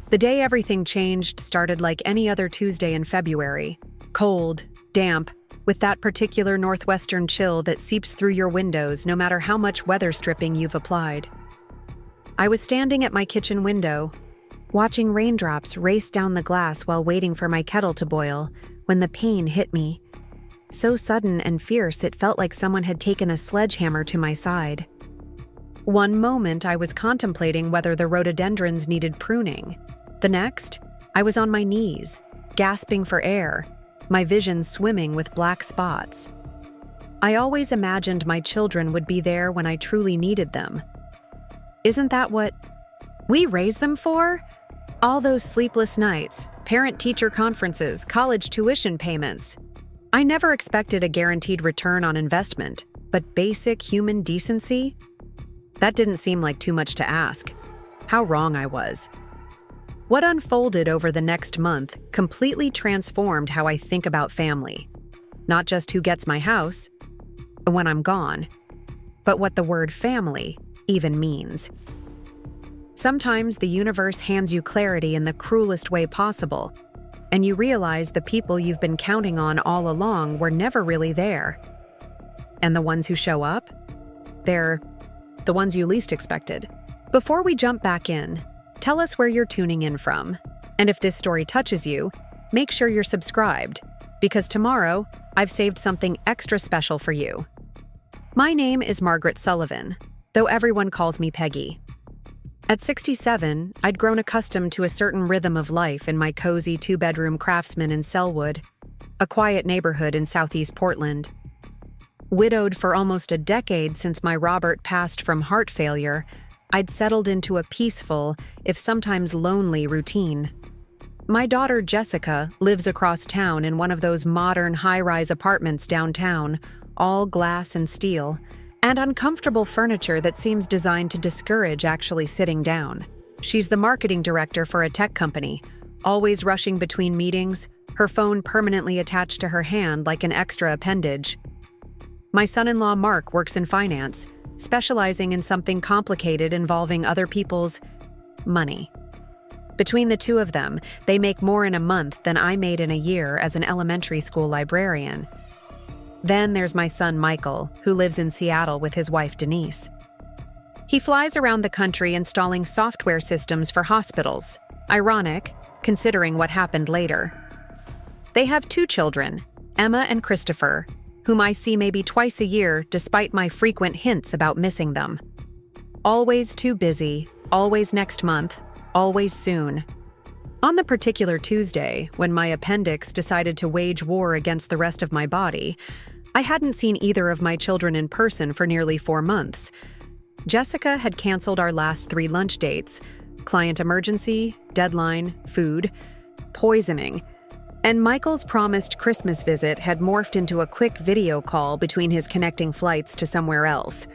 The day everything changed started like any other Tuesday in February. Cold, damp, with that particular Northwestern chill that seeps through your windows no matter how much weather stripping you've applied. I was standing at my kitchen window, watching raindrops race down the glass while waiting for my kettle to boil, when the pain hit me. So sudden and fierce it felt like someone had taken a sledgehammer to my side. One moment I was contemplating whether the rhododendrons needed pruning. The next, I was on my knees, gasping for air, my vision swimming with black spots. I always imagined my children would be there when I truly needed them. Isn't that what we raise them for? All those sleepless nights, parent-teacher conferences, college tuition payments. I never expected a guaranteed return on investment, but basic human decency? That didn't seem like too much to ask. How wrong I was. What unfolded over the next month completely transformed how I think about family. Not just who gets my house when I'm gone, but what the word family even means. Sometimes the universe hands you clarity in the cruelest way possible, and you realize the people you've been counting on all along were never really there. And the ones who show up? They're the ones you least expected. Before we jump back in, tell us where you're tuning in from. And if this story touches you, make sure you're subscribed, because tomorrow I've saved something extra special for you. My name is Margaret Sullivan, though everyone calls me Peggy. At 67, I'd grown accustomed to a certain rhythm of life in my cozy two-bedroom Craftsman in Selwood, a quiet neighborhood in southeast Portland. Widowed for almost a decade since my Robert passed from heart failure, I'd settled into a peaceful, if sometimes lonely, routine. My daughter Jessica lives across town in one of those modern high-rise apartments downtown, all glass and steel, and uncomfortable furniture that seems designed to discourage actually sitting down. She's the marketing director for a tech company, always rushing between meetings, her phone permanently attached to her hand like an extra appendage. My son-in-law Mark works in finance, specializing in something complicated involving other people's money. Between the two of them, they make more in a month than I made in a year as an elementary school librarian. Then there's my son Michael, who lives in Seattle with his wife Denise. He flies around the country installing software systems for hospitals. Ironic, considering what happened later. They have 2 children, Emma and Christopher, whom I see maybe twice a year despite my frequent hints about missing them. Always too busy, always next month, always soon. On the particular Tuesday, when my appendix decided to wage war against the rest of my body, I hadn't seen either of my children in person for nearly 4 months. Jessica had canceled our last 3 lunch dates: client emergency, deadline, food, poisoning. And Michael's promised Christmas visit had morphed into a quick video call between his connecting flights to somewhere else.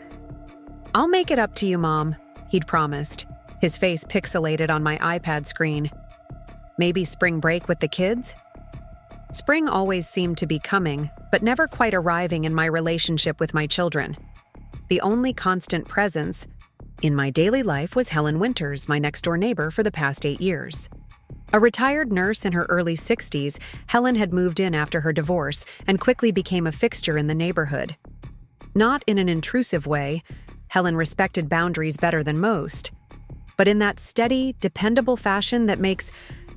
"I'll make it up to you, Mom," he'd promised, his face pixelated on my iPad screen. Maybe spring break with the kids? Spring always seemed to be coming, but never quite arriving in my relationship with my children. The only constant presence in my daily life was Helen Winters, my next-door neighbor for the past 8 years. A retired nurse in her early 60s, Helen had moved in after her divorce and quickly became a fixture in the neighborhood. Not in an intrusive way, Helen respected boundaries better than most, but in that steady, dependable fashion that makes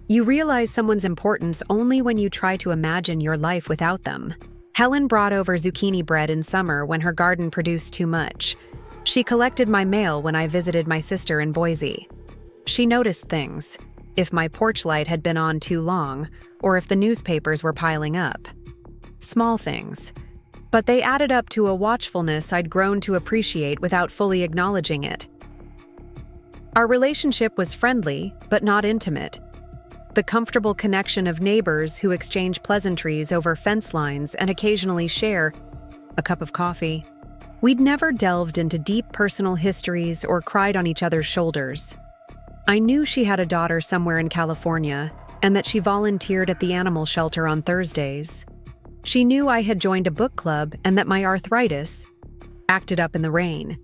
you realize someone's importance only when you try to imagine your life without them. Helen brought over zucchini bread in summer when her garden produced too much. She collected my mail when I visited my sister in Boise. She noticed things, if my porch light had been on too long, or if the newspapers were piling up. Small things, but they added up to a watchfulness I'd grown to appreciate without fully acknowledging it. Our relationship was friendly, but not intimate. The comfortable connection of neighbors who exchange pleasantries over fence lines and occasionally share a cup of coffee. We'd never delved into deep personal histories or cried on each other's shoulders. I knew she had a daughter somewhere in California and that she volunteered at the animal shelter on Thursdays. She knew I had joined a book club and that my arthritis acted up in the rain.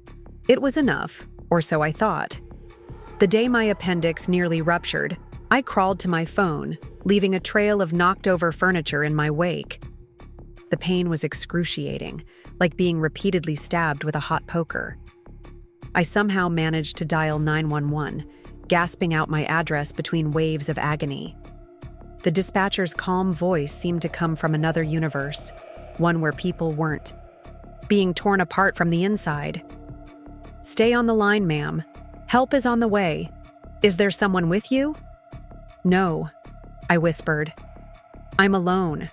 It was enough, or so I thought. The day my appendix nearly ruptured, I crawled to my phone, leaving a trail of knocked-over furniture in my wake. The pain was excruciating, like being repeatedly stabbed with a hot poker. I somehow managed to dial 911, gasping out my address between waves of agony. The dispatcher's calm voice seemed to come from another universe, one where people weren't being torn apart from the inside. "Stay on the line, ma'am. Help is on the way. Is there someone with you?" "No," I whispered. "I'm alone."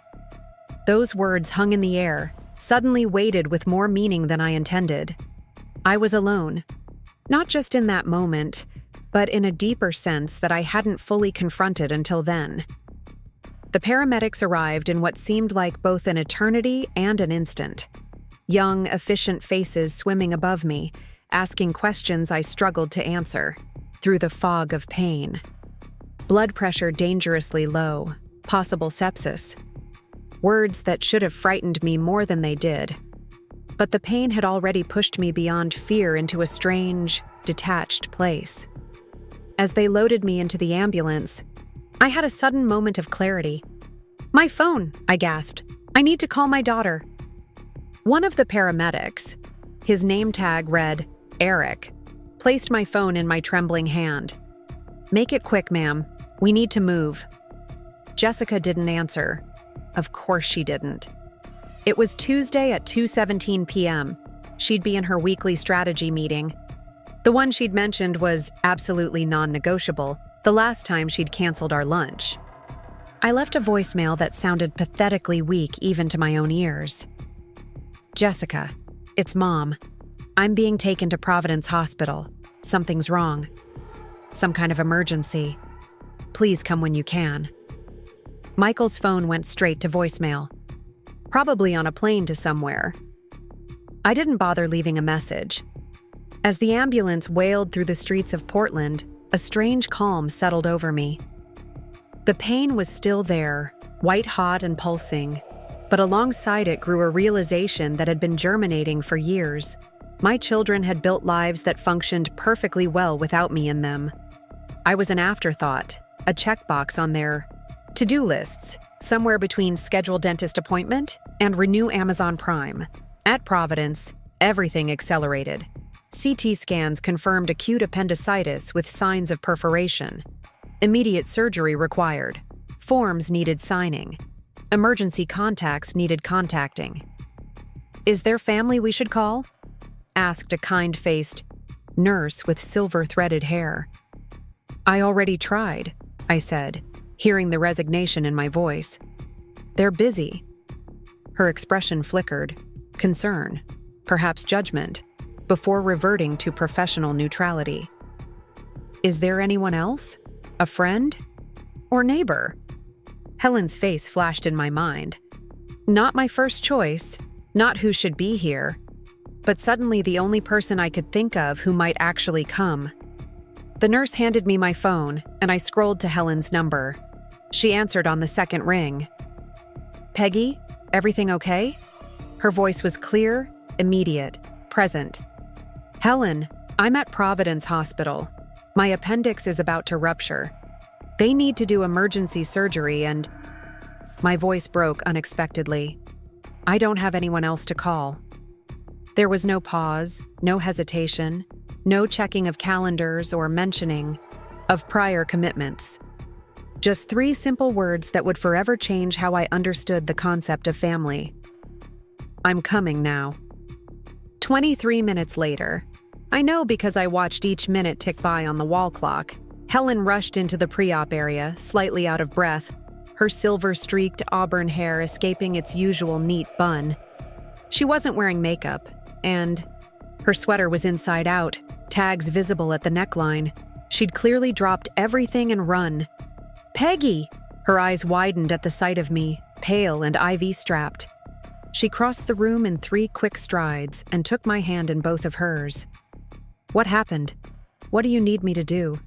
Those words hung in the air, suddenly weighted with more meaning than I intended. I was alone. Not just in that moment, but in a deeper sense that I hadn't fully confronted until then. The paramedics arrived in what seemed like both an eternity and an instant. Young, efficient faces swimming above me, asking questions I struggled to answer, through the fog of pain. Blood pressure dangerously low, possible sepsis. Words that should have frightened me more than they did. But the pain had already pushed me beyond fear into a strange, detached place. As they loaded me into the ambulance, I had a sudden moment of clarity. "My phone," I gasped. "I need to call my daughter." One of the paramedics, his name tag read Eric, placed my phone in my trembling hand. "Make it quick, ma'am. We need to move." Jessica didn't answer. Of course she didn't. It was Tuesday at 2:17 p.m. She'd be in her weekly strategy meeting. The one she'd mentioned was absolutely non-negotiable, the last time she'd canceled our lunch. I left a voicemail that sounded pathetically weak even to my own ears. "Jessica, it's Mom. I'm being taken to Providence Hospital. Something's wrong. Some kind of emergency. Please come when you can." Michael's phone went straight to voicemail. Probably on a plane to somewhere. I didn't bother leaving a message. As the ambulance wailed through the streets of Portland, a strange calm settled over me. The pain was still there, white-hot and pulsing, but alongside it grew a realization that had been germinating for years. My children had built lives that functioned perfectly well without me in them. I was an afterthought, a checkbox on their to-do lists, somewhere between schedule dentist appointment and renew Amazon Prime. At Providence, everything accelerated. CT scans confirmed acute appendicitis with signs of perforation. Immediate surgery required. Forms needed signing. Emergency contacts needed contacting. "Is there family we should call?" asked a kind-faced nurse with silver-threaded hair. "I already tried," I said, hearing the resignation in my voice. "They're busy." Her expression flickered, concern, perhaps judgment, before reverting to professional neutrality. "Is there anyone else? A friend? Or neighbor?" Helen's face flashed in my mind. Not my first choice, not who should be here, but suddenly the only person I could think of who might actually come. The nurse handed me my phone, and I scrolled to Helen's number. She answered on the second ring. "Peggy, everything okay?" Her voice was clear, immediate, present. "Helen, I'm at Providence Hospital. My appendix is about to rupture. They need to do emergency surgery and—" My voice broke unexpectedly. "I don't have anyone else to call." There was no pause, no hesitation, no checking of calendars or mentioning of prior commitments. Just 3 simple words that would forever change how I understood the concept of family. "I'm coming now." 23 minutes later, I know because I watched each minute tick by on the wall clock, Helen rushed into the pre-op area, slightly out of breath, her silver-streaked auburn hair escaping its usual neat bun. She wasn't wearing makeup, and her sweater was inside out, tags visible at the neckline. She'd clearly dropped everything and run. "Peggy!" Her eyes widened at the sight of me, pale and IV-strapped. She crossed the room in 3 quick strides and took my hand in both of hers. "What happened? What do you need me to do?"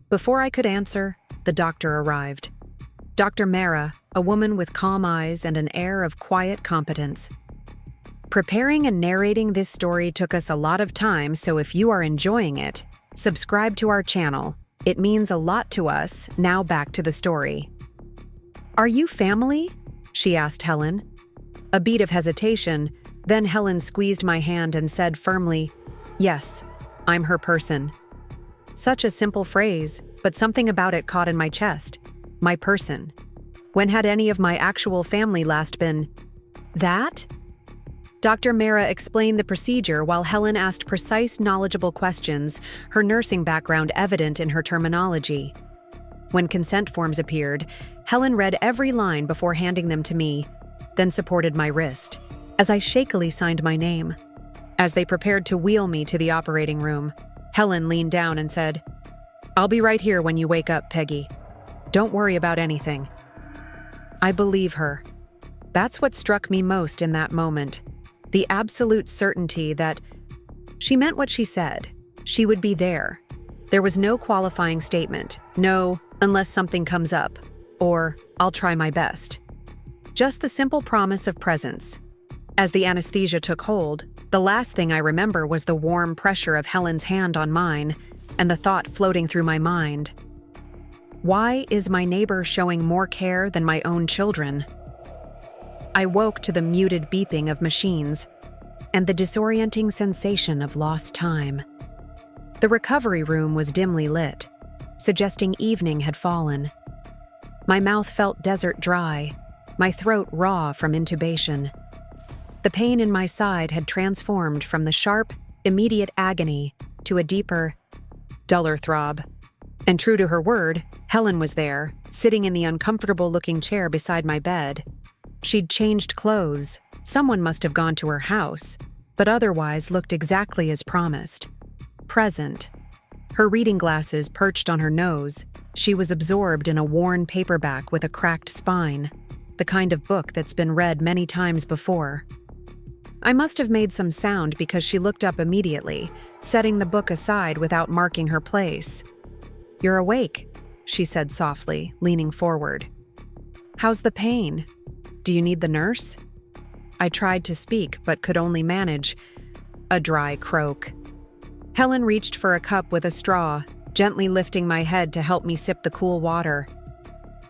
Before I could answer, the doctor arrived. Dr. Mara, a woman with calm eyes and an air of quiet competence. Preparing and narrating this story took us a lot of time, so if you are enjoying it, subscribe to our channel, It means a lot to us. Now back to the story. Are you family? She asked Helen. A beat of hesitation, then Helen squeezed my hand and said firmly, "Yes, I'm her person." Such a simple phrase, but something about it caught in my chest. My person. When had any of my actual family last been that? Dr. Mara explained the procedure while Helen asked precise, knowledgeable questions, her nursing background evident in her terminology. When consent forms appeared, Helen read every line before handing them to me, then supported my wrist, as I shakily signed my name. As they prepared to wheel me to the operating room, Helen leaned down and said, "I'll be right here when you wake up, Peggy. Don't worry about anything." I believe her. That's what struck me most in that moment. The absolute certainty that she meant what she said. She would be there. There was no qualifying statement. No, unless something comes up. Or, I'll try my best. Just the simple promise of presence. As the anesthesia took hold, the last thing I remember was the warm pressure of Helen's hand on mine and the thought floating through my mind. Why is my neighbor showing more care than my own children? I woke to the muted beeping of machines and the disorienting sensation of lost time. The recovery room was dimly lit, suggesting evening had fallen. My mouth felt desert dry, my throat raw from intubation. The pain in my side had transformed from the sharp, immediate agony to a deeper, duller throb. And true to her word, Helen was there, sitting in the uncomfortable-looking chair beside my bed. She'd changed clothes. Someone must have gone to her house, but otherwise looked exactly as promised. Present. Her reading glasses perched on her nose. She was absorbed in a worn paperback with a cracked spine, the kind of book that's been read many times before. I must have made some sound because she looked up immediately, setting the book aside without marking her place. "You're awake," she said softly, leaning forward. "How's the pain? Do you need the nurse?" I tried to speak, but could only manage a dry croak. Helen reached for a cup with a straw, gently lifting my head to help me sip the cool water.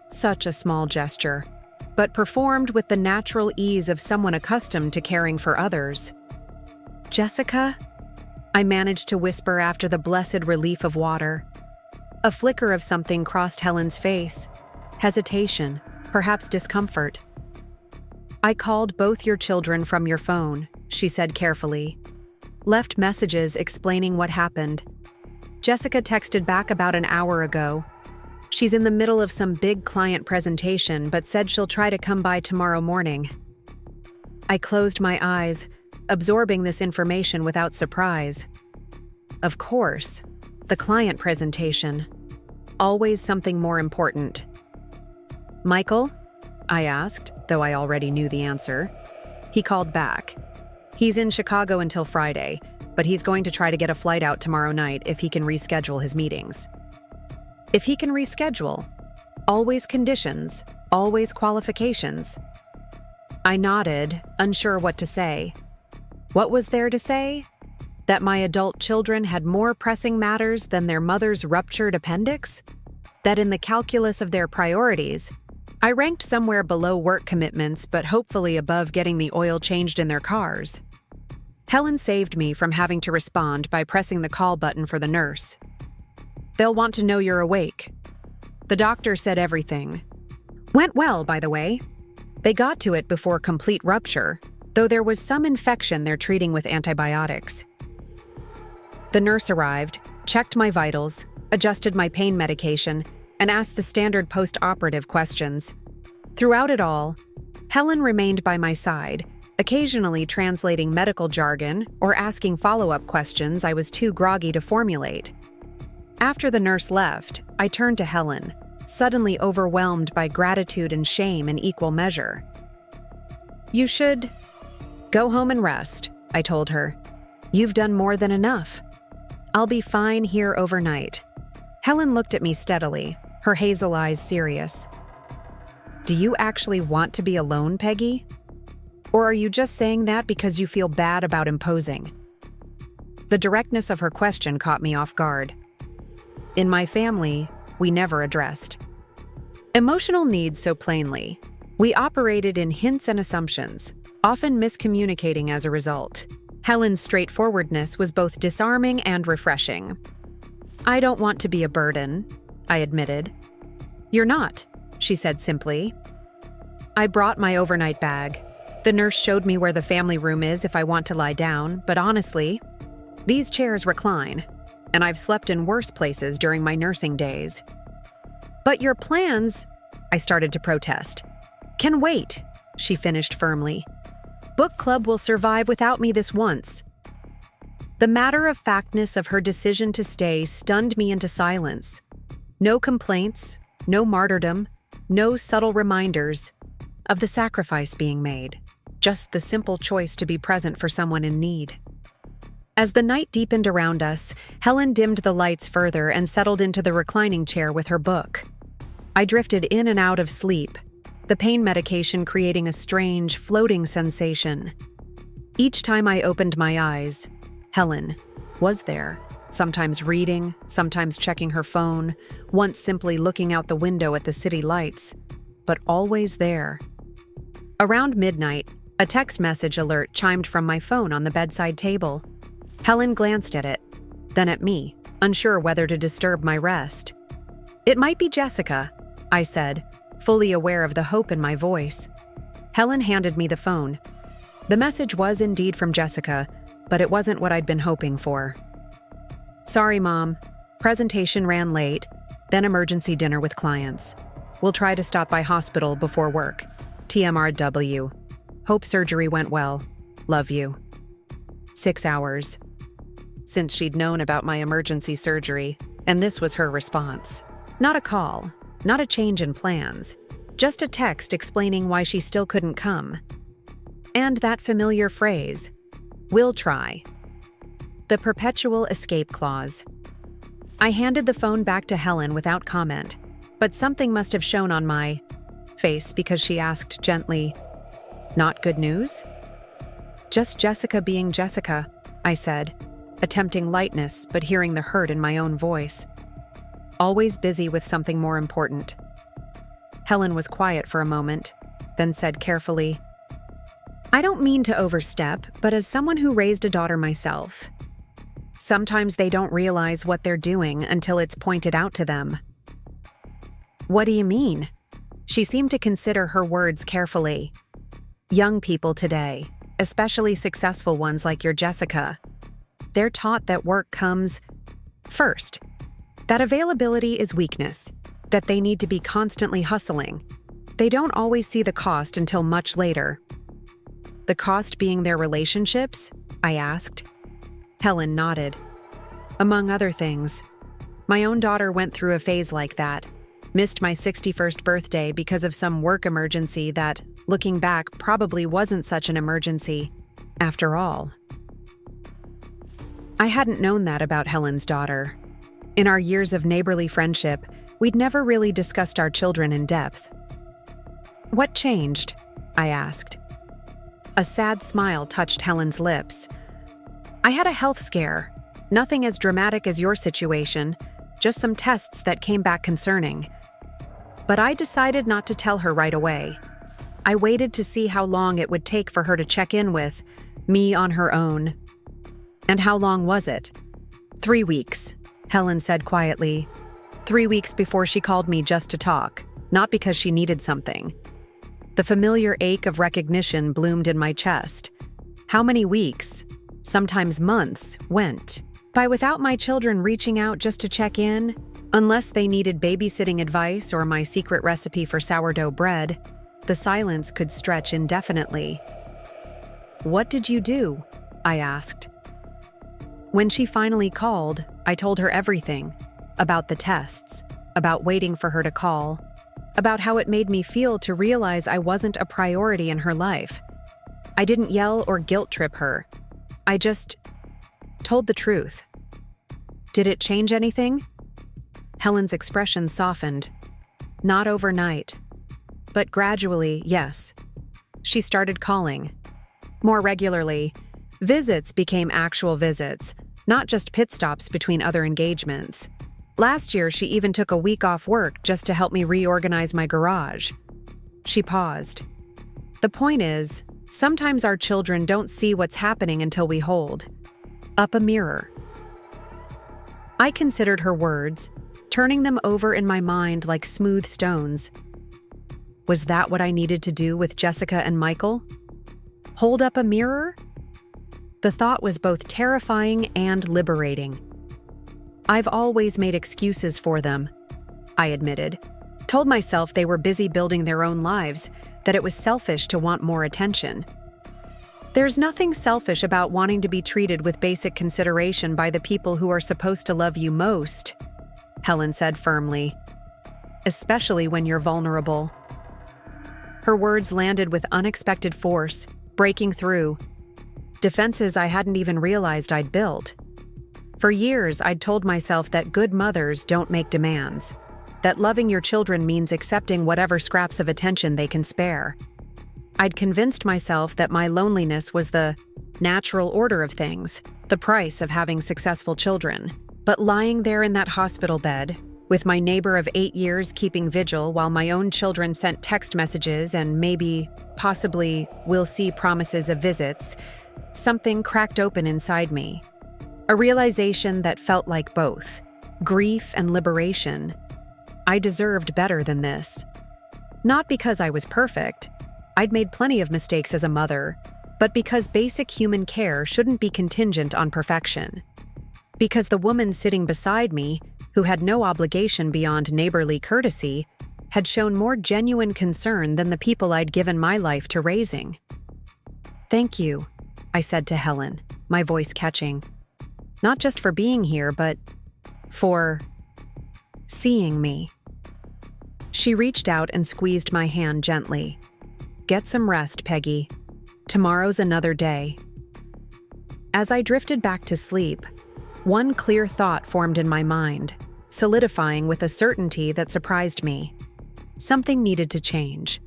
Such a small gesture, but performed with the natural ease of someone accustomed to caring for others. "Jessica?" I managed to whisper after the blessed relief of water. A flicker of something crossed Helen's face. Hesitation, perhaps discomfort. "I called both your children from your phone," she said carefully. "Left messages explaining what happened. Jessica texted back about an hour ago. She's in the middle of some big client presentation, but said she'll try to come by tomorrow morning." I closed my eyes, absorbing this information without surprise. Of course, the client presentation. Always something more important. "Michael?" I asked, though I already knew the answer. He called back. He's in Chicago until Friday, but he's going to try to get a flight out tomorrow night if he can reschedule his meetings. If he can reschedule, always conditions, always qualifications. I nodded, unsure what to say. What was there to say? That my adult children had more pressing matters than their mother's ruptured appendix? That in the calculus of their priorities, I ranked somewhere below work commitments, but hopefully above getting the oil changed in their cars. Helen saved me from having to respond by pressing the call button for the nurse. "They'll want to know you're awake." The doctor said everything. Went well, by the way. They got to it before complete rupture, though there was some infection they're treating with antibiotics. The nurse arrived, checked my vitals, adjusted my pain medication, and asked the standard post-operative questions. Throughout it all, Helen remained by my side, occasionally translating medical jargon or asking follow-up questions I was too groggy to formulate. After the nurse left, I turned to Helen, suddenly overwhelmed by gratitude and shame in equal measure. "You should go home and rest," I told her. "You've done more than enough. I'll be fine here overnight." Helen looked at me steadily, her hazel eyes serious. "Do you actually want to be alone, Peggy? Or are you just saying that because you feel bad about imposing?" The directness of her question caught me off guard. In my family, we never addressed emotional needs so plainly. We operated in hints and assumptions, often miscommunicating as a result. Helen's straightforwardness was both disarming and refreshing. "I don't want to be a burden," I admitted. "You're not," she said simply. I brought my overnight bag. The nurse showed me where the family room is if I want to lie down, but honestly, these chairs recline, and I've slept in worse places during my nursing days. "But your plans," I started to protest. "Can wait," she finished firmly. "Book club will survive without me this once." The matter-of-factness of her decision to stay stunned me into silence. No complaints, no martyrdom, no subtle reminders of the sacrifice being made, just the simple choice to be present for someone in need. As the night deepened around us, Helen dimmed the lights further and settled into the reclining chair with her book. I drifted in and out of sleep, the pain medication creating a strange, floating sensation. Each time I opened my eyes, Helen was there, sometimes reading, sometimes checking her phone, once simply looking out the window at the city lights, but always there. Around midnight, a text message alert chimed from my phone on the bedside table. Helen glanced at it, then at me, unsure whether to disturb my rest. "It might be Jessica," I said, fully aware of the hope in my voice. Helen handed me the phone. The message was indeed from Jessica, but it wasn't what I'd been hoping for. "Sorry, Mom. Presentation ran late, then emergency dinner with clients. We'll try to stop by hospital before work. TMRW. Hope surgery went well. Love you." 6 hours. Since she'd known about my emergency surgery, and this was her response. Not a call, not a change in plans, just a text explaining why she still couldn't come. And that familiar phrase, "We'll try." The perpetual escape clause. I handed the phone back to Helen without comment, but something must have shown on my face because she asked gently, "Not good news?" "Just Jessica being Jessica," I said, attempting lightness but hearing the hurt in my own voice. "Always busy with something more important." Helen was quiet for a moment, then said carefully, "I don't mean to overstep, but as someone who raised a daughter myself, sometimes they don't realize what they're doing until it's pointed out to them." "What do you mean?" She seemed to consider her words carefully. "Young people today, especially successful ones like your Jessica, they're taught that work comes first, that availability is weakness, that they need to be constantly hustling. They don't always see the cost until much later." "The cost being their relationships?" I asked. Helen nodded. "Among other things. My own daughter went through a phase like that, missed my 61st birthday because of some work emergency that, looking back, probably wasn't such an emergency, after all." I hadn't known that about Helen's daughter. In our years of neighborly friendship, we'd never really discussed our children in depth. "What changed?" I asked. A sad smile touched Helen's lips. "I had a health scare. Nothing as dramatic as your situation, just some tests that came back concerning. But I decided not to tell her right away. I waited to see how long it would take for her to check in with me on her own." "And how long was it?" 3 weeks, Helen said quietly. 3 weeks before she called me just to talk, not because she needed something. The familiar ache of recognition bloomed in my chest. How many weeks, sometimes months, went by without my children reaching out just to check in, unless they needed babysitting advice or my secret recipe for sourdough bread? The silence could stretch indefinitely. "What did you do?" I asked. When she finally called, I told her everything. About the tests, about waiting for her to call, about how it made me feel to realize I wasn't a priority in her life. I didn't yell or guilt trip her. I just told the truth. "Did it change anything?" Helen's expression softened. "Not overnight. But gradually, yes." She started calling. More regularly. Visits became actual visits, not just pit stops between other engagements. Last year, she even took a week off work just to help me reorganize my garage. She paused. The point is, sometimes our children don't see what's happening until we hold up a mirror. I considered her words, turning them over in my mind like smooth stones. Was that what I needed to do with Jessica and Michael? Hold up a mirror? The thought was both terrifying and liberating. I've always made excuses for them, I admitted. Told myself they were busy building their own lives, that it was selfish to want more attention. There's nothing selfish about wanting to be treated with basic consideration by the people who are supposed to love you most, Helen said firmly. Especially when you're vulnerable. Her words landed with unexpected force, breaking through defenses I hadn't even realized I'd built. For years, I'd told myself that good mothers don't make demands, that loving your children means accepting whatever scraps of attention they can spare. I'd convinced myself that my loneliness was the natural order of things, the price of having successful children. But lying there in that hospital bed, with my neighbor of 8 years keeping vigil while my own children sent text messages and possibly, we'll see promises of visits, something cracked open inside me. A realization that felt like both grief and liberation. I deserved better than this. Not because I was perfect. I'd made plenty of mistakes as a mother, but because basic human care shouldn't be contingent on perfection. Because the woman sitting beside me, who had no obligation beyond neighborly courtesy, had shown more genuine concern than the people I'd given my life to raising. "Thank you," I said to Helen, my voice catching. "Not just for being here, but for seeing me." She reached out and squeezed my hand gently. "Get some rest, Peggy. Tomorrow's another day." As I drifted back to sleep, one clear thought formed in my mind, solidifying with a certainty that surprised me. Something needed to change.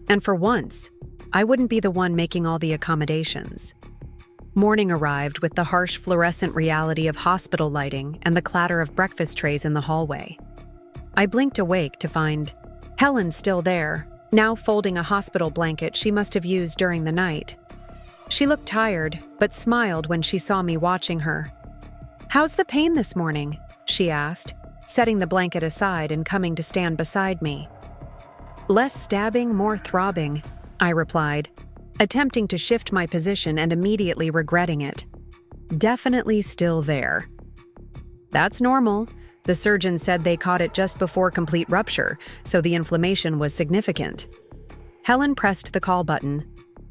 And for once, I wouldn't be the one making all the accommodations. Morning arrived with the harsh fluorescent reality of hospital lighting and the clatter of breakfast trays in the hallway. I blinked awake to find Helen still there, now folding a hospital blanket she must have used during the night. She looked tired, but smiled when she saw me watching her. "How's the pain this morning?" she asked, setting the blanket aside and coming to stand beside me. "Less stabbing, more throbbing," I replied, attempting to shift my position and immediately regretting it. "Definitely still there." "That's normal. The surgeon said they caught it just before complete rupture, so the inflammation was significant." Helen pressed the call button.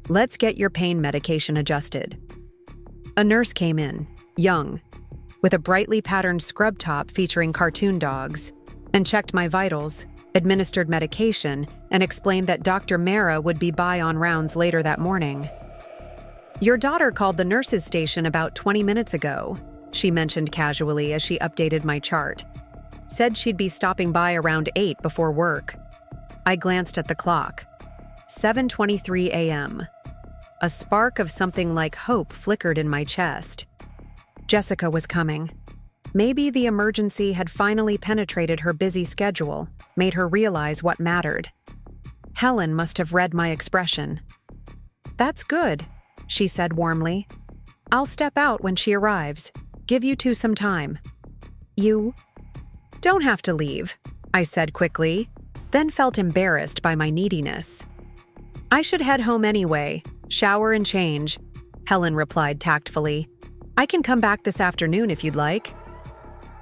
"Let's get your pain medication adjusted." A nurse came in, young, with a brightly patterned scrub top featuring cartoon dogs, and checked my vitals, administered medication, and explained that Dr. Mara would be by on rounds later that morning. "Your daughter called the nurse's station about 20 minutes ago," she mentioned casually as she updated my chart. "Said she'd be stopping by around 8 before work." I glanced at the clock. 7:23 a.m. A spark of something like hope flickered in my chest. Jessica was coming. Maybe the emergency had finally penetrated her busy schedule, made her realize what mattered. Helen must have read my expression. "That's good," she said warmly. "I'll step out when she arrives. Give you two some time." "You don't have to leave," I said quickly, then felt embarrassed by my neediness. "I should head home anyway, shower and change," Helen replied tactfully. "I can come back this afternoon if you'd like."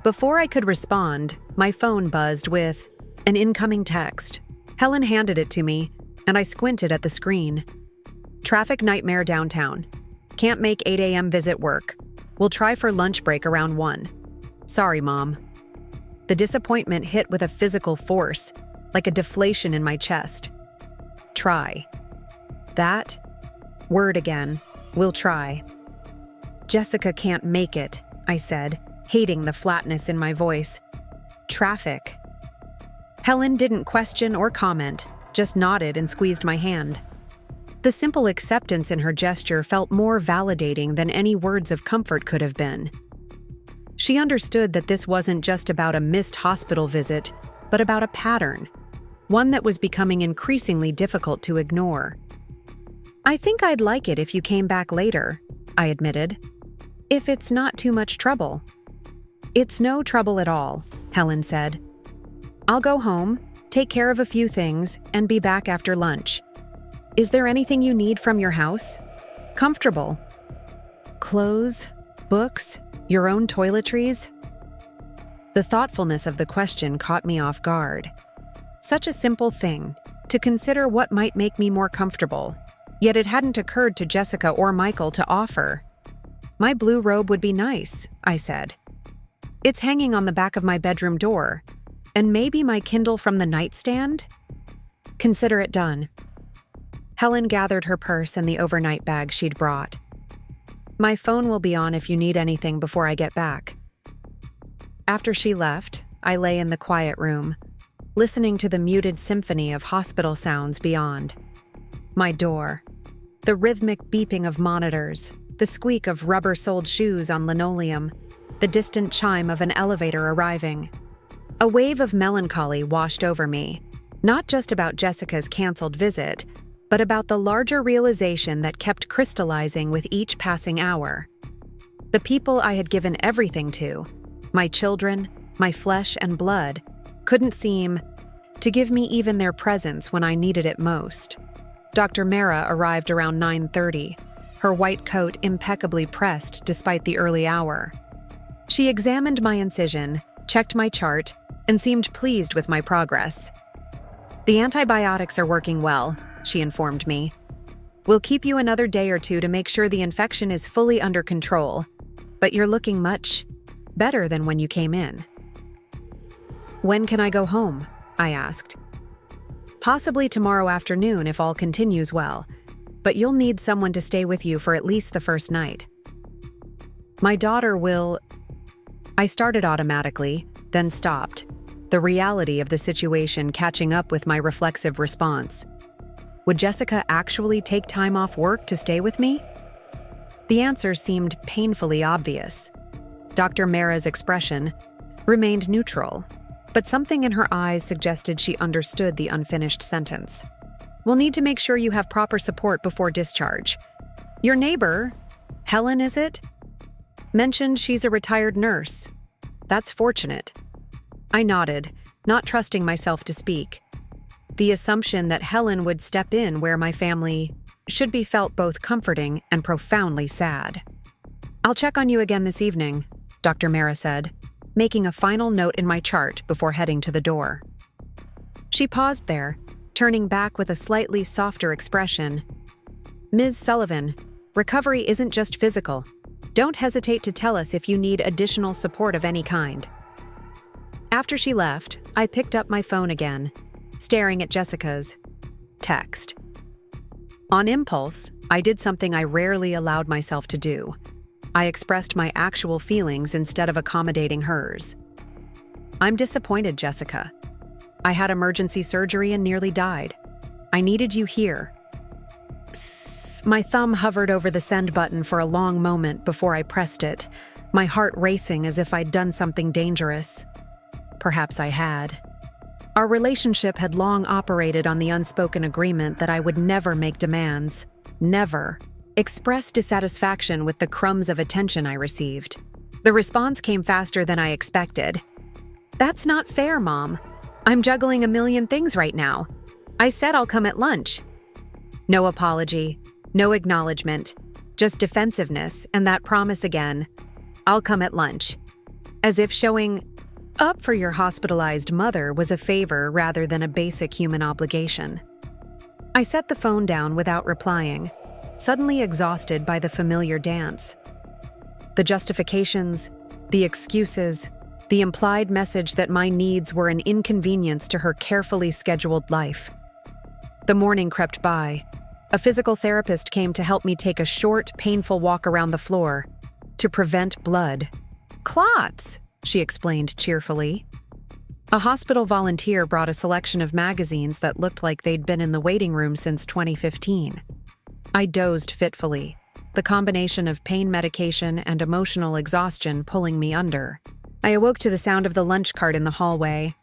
Before I could respond, my phone buzzed with an incoming text. Helen handed it to me, and I squinted at the screen. "Traffic nightmare downtown. Can't make 8 a.m. visit work. We'll try for lunch break around 1. Sorry, Mom." The disappointment hit with a physical force, like a deflation in my chest. Try. That word again. We'll try. "Jessica can't make it," I said, hating the flatness in my voice. "Traffic." Helen didn't question or comment, just nodded and squeezed my hand. The simple acceptance in her gesture felt more validating than any words of comfort could have been. She understood that this wasn't just about a missed hospital visit, but about a pattern, one that was becoming increasingly difficult to ignore. "I think I'd like it if you came back later," I admitted. "If it's not too much trouble." "It's no trouble at all," Helen said. "I'll go home, take care of a few things, and be back after lunch. Is there anything you need from your house? Comfortable? Clothes, books, your own toiletries?" The thoughtfulness of the question caught me off guard. Such a simple thing, to consider what might make me more comfortable, yet it hadn't occurred to Jessica or Michael to offer. "My blue robe would be nice," I said. "It's hanging on the back of my bedroom door. And maybe my Kindle from the nightstand?" "Consider it done." Helen gathered her purse and the overnight bag she'd brought. "My phone will be on if you need anything before I get back." After she left, I lay in the quiet room, listening to the muted symphony of hospital sounds beyond. My door, the rhythmic beeping of monitors, the squeak of rubber-soled shoes on linoleum, the distant chime of an elevator arriving. A wave of melancholy washed over me, not just about Jessica's canceled visit, but about the larger realization that kept crystallizing with each passing hour. The people I had given everything to, my children, my flesh and blood, couldn't seem to give me even their presence when I needed it most. Dr. Mara arrived around 9:30, her white coat impeccably pressed despite the early hour. She examined my incision, checked my chart, and seemed pleased with my progress. "The antibiotics are working well," she informed me. "We'll keep you another day or two to make sure the infection is fully under control, but you're looking much better than when you came in." "When can I go home?" I asked. "Possibly tomorrow afternoon if all continues well, but you'll need someone to stay with you for at least the first night." "My daughter will—" I started automatically, then stopped, the reality of the situation catching up with my reflexive response. Would Jessica actually take time off work to stay with me? The answer seemed painfully obvious. Dr. Mara's expression remained neutral, but something in her eyes suggested she understood the unfinished sentence. "We'll need to make sure you have proper support before discharge. Your neighbor, Helen is it? Mentioned she's a retired nurse. That's fortunate." I nodded, not trusting myself to speak. The assumption that Helen would step in where my family should be felt both comforting and profoundly sad. "I'll check on you again this evening," Dr. Mara said, making a final note in my chart before heading to the door. She paused there, turning back with a slightly softer expression. "Ms. Sullivan, recovery isn't just physical. Don't hesitate to tell us if you need additional support of any kind." After she left, I picked up my phone again, staring at Jessica's text. On impulse, I did something I rarely allowed myself to do. I expressed my actual feelings instead of accommodating hers. "I'm disappointed, Jessica. I had emergency surgery and nearly died. I needed you here." My thumb hovered over the send button for a long moment before I pressed it, my heart racing as if I'd done something dangerous. Perhaps I had. Our relationship had long operated on the unspoken agreement that I would never make demands, never express dissatisfaction with the crumbs of attention I received. The response came faster than I expected. "That's not fair, Mom. I'm juggling a million things right now. I said I'll come at lunch." No apology, no acknowledgement, just defensiveness and that promise again. "I'll come at lunch." As if showing up for your hospitalized mother was a favor rather than a basic human obligation. I set the phone down without replying, suddenly exhausted by the familiar dance. The justifications, the excuses, the implied message that my needs were an inconvenience to her carefully scheduled life. The morning crept by. A physical therapist came to help me take a short, painful walk around the floor to prevent blood clots, she explained cheerfully. A hospital volunteer brought a selection of magazines that looked like they'd been in the waiting room since 2015. I dozed fitfully, the combination of pain medication and emotional exhaustion pulling me under. I awoke to the sound of the lunch cart in the hallway.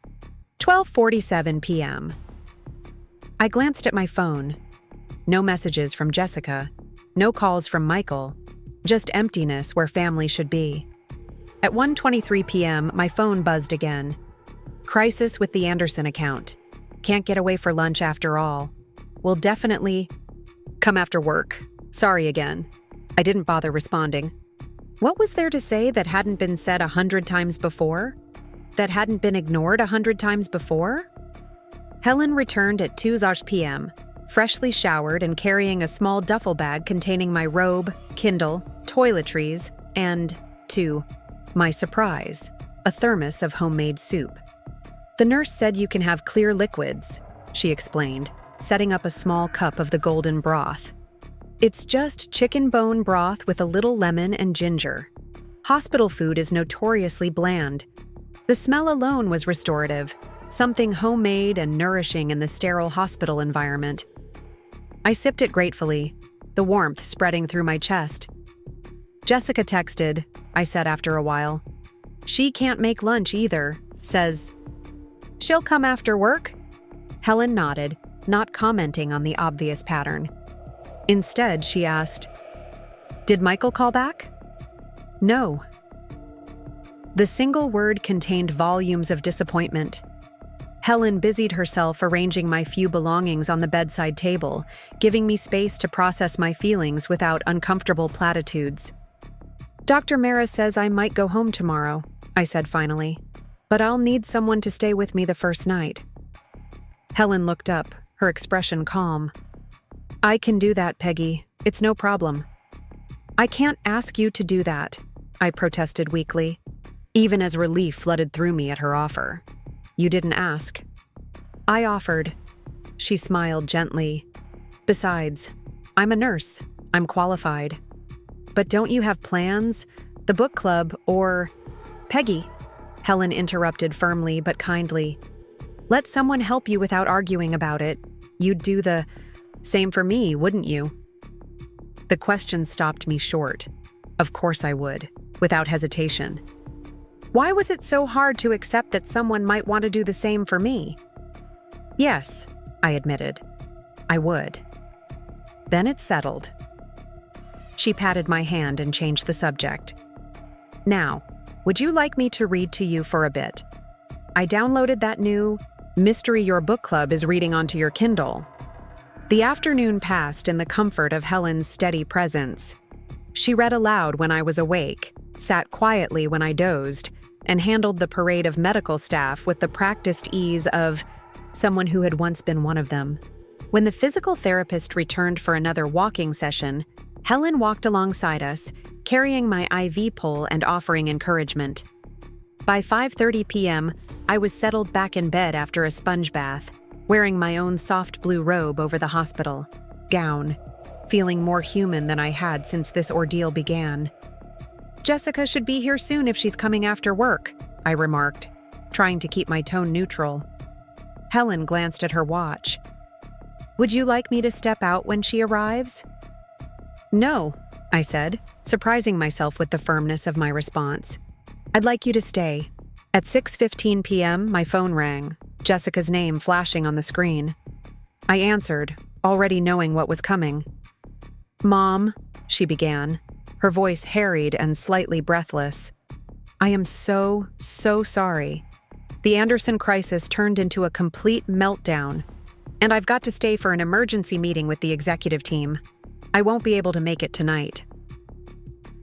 12:47 p.m. I glanced at my phone. No messages from Jessica, no calls from Michael, just emptiness where family should be. At 1:23 p.m., my phone buzzed again. Crisis with the Anderson account. Can't get away for lunch after all. Will definitely come after work. Sorry again. I didn't bother responding. What was there to say that hadn't been said 100 times before? That hadn't been ignored 100 times before? Helen returned at 2:00 p.m., freshly showered and carrying a small duffel bag containing my robe, Kindle, toiletries, and, to my surprise, a thermos of homemade soup. The nurse said you can have clear liquids, she explained, setting up a small cup of the golden broth. It's just chicken bone broth with a little lemon and ginger. Hospital food is notoriously bland. The smell alone was restorative, something homemade and nourishing in the sterile hospital environment. I sipped it gratefully, the warmth spreading through my chest. Jessica texted, I said after a while. She can't make lunch either, says, she'll come after work? Helen nodded, not commenting on the obvious pattern. Instead, she asked, did Michael call back? No. The single word contained volumes of disappointment. Helen busied herself arranging my few belongings on the bedside table, giving me space to process my feelings without uncomfortable platitudes. Dr. Mara says I might go home tomorrow, I said finally, but I'll need someone to stay with me the first night. Helen looked up, her expression calm. I can do that, Peggy. It's no problem. I can't ask you to do that, I protested weakly, even as relief flooded through me at her offer. You didn't ask. I offered. She smiled gently. Besides, I'm a nurse. I'm qualified. But don't you have plans? The book club or… Peggy, Helen interrupted firmly but kindly. Let someone help you without arguing about it. You'd do the same for me, wouldn't you? The question stopped me short. Of course I would, without hesitation. Why was it so hard to accept that someone might want to do the same for me? Yes, I admitted. I would. Then it settled. She patted my hand and changed the subject. Now, would you like me to read to you for a bit? I downloaded that new mystery your book club is reading onto your Kindle. The afternoon passed in the comfort of Helen's steady presence. She read aloud when I was awake, sat quietly when I dozed, and handled the parade of medical staff with the practiced ease of someone who had once been one of them. When the physical therapist returned for another walking session, Helen walked alongside us, carrying my IV pole and offering encouragement. By 5:30 p.m., I was settled back in bed after a sponge bath, wearing my own soft blue robe over the hospital gown, feeling more human than I had since this ordeal began. Jessica should be here soon if she's coming after work, I remarked, trying to keep my tone neutral. Helen glanced at her watch. Would you like me to step out when she arrives? No, I said, surprising myself with the firmness of my response. I'd like you to stay. At 6:15 p.m., my phone rang, Jessica's name flashing on the screen. I answered, already knowing what was coming. Mom, she began, her voice harried and slightly breathless. I am so sorry. The Anderson crisis turned into a complete meltdown, and I've got to stay for an emergency meeting with the executive team. I won't be able to make it tonight.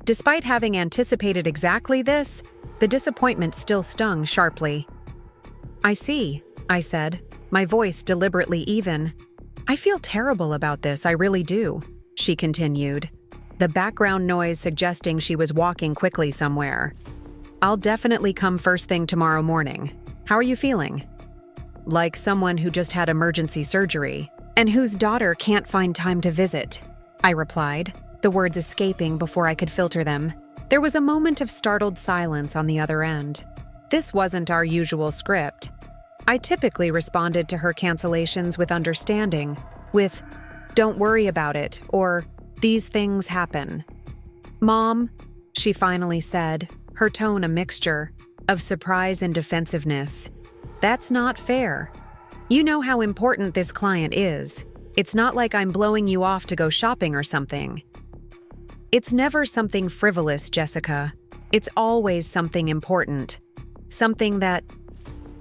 Despite having anticipated exactly this, the disappointment still stung sharply. I see, I said, my voice deliberately even. I feel terrible about this, I really do, she continued, the background noise suggesting she was walking quickly somewhere. I'll definitely come first thing tomorrow morning. How are you feeling? Like someone who just had emergency surgery and whose daughter can't find time to visit, I replied, the words escaping before I could filter them. There was a moment of startled silence on the other end. This wasn't our usual script. I typically responded to her cancellations with understanding, with, don't worry about it, or These things happen. Mom, she finally said, her tone a mixture of surprise and defensiveness. That's not fair. You know how important this client is. It's not like I'm blowing you off to go shopping or something. It's never something frivolous, Jessica. It's always something important. Something that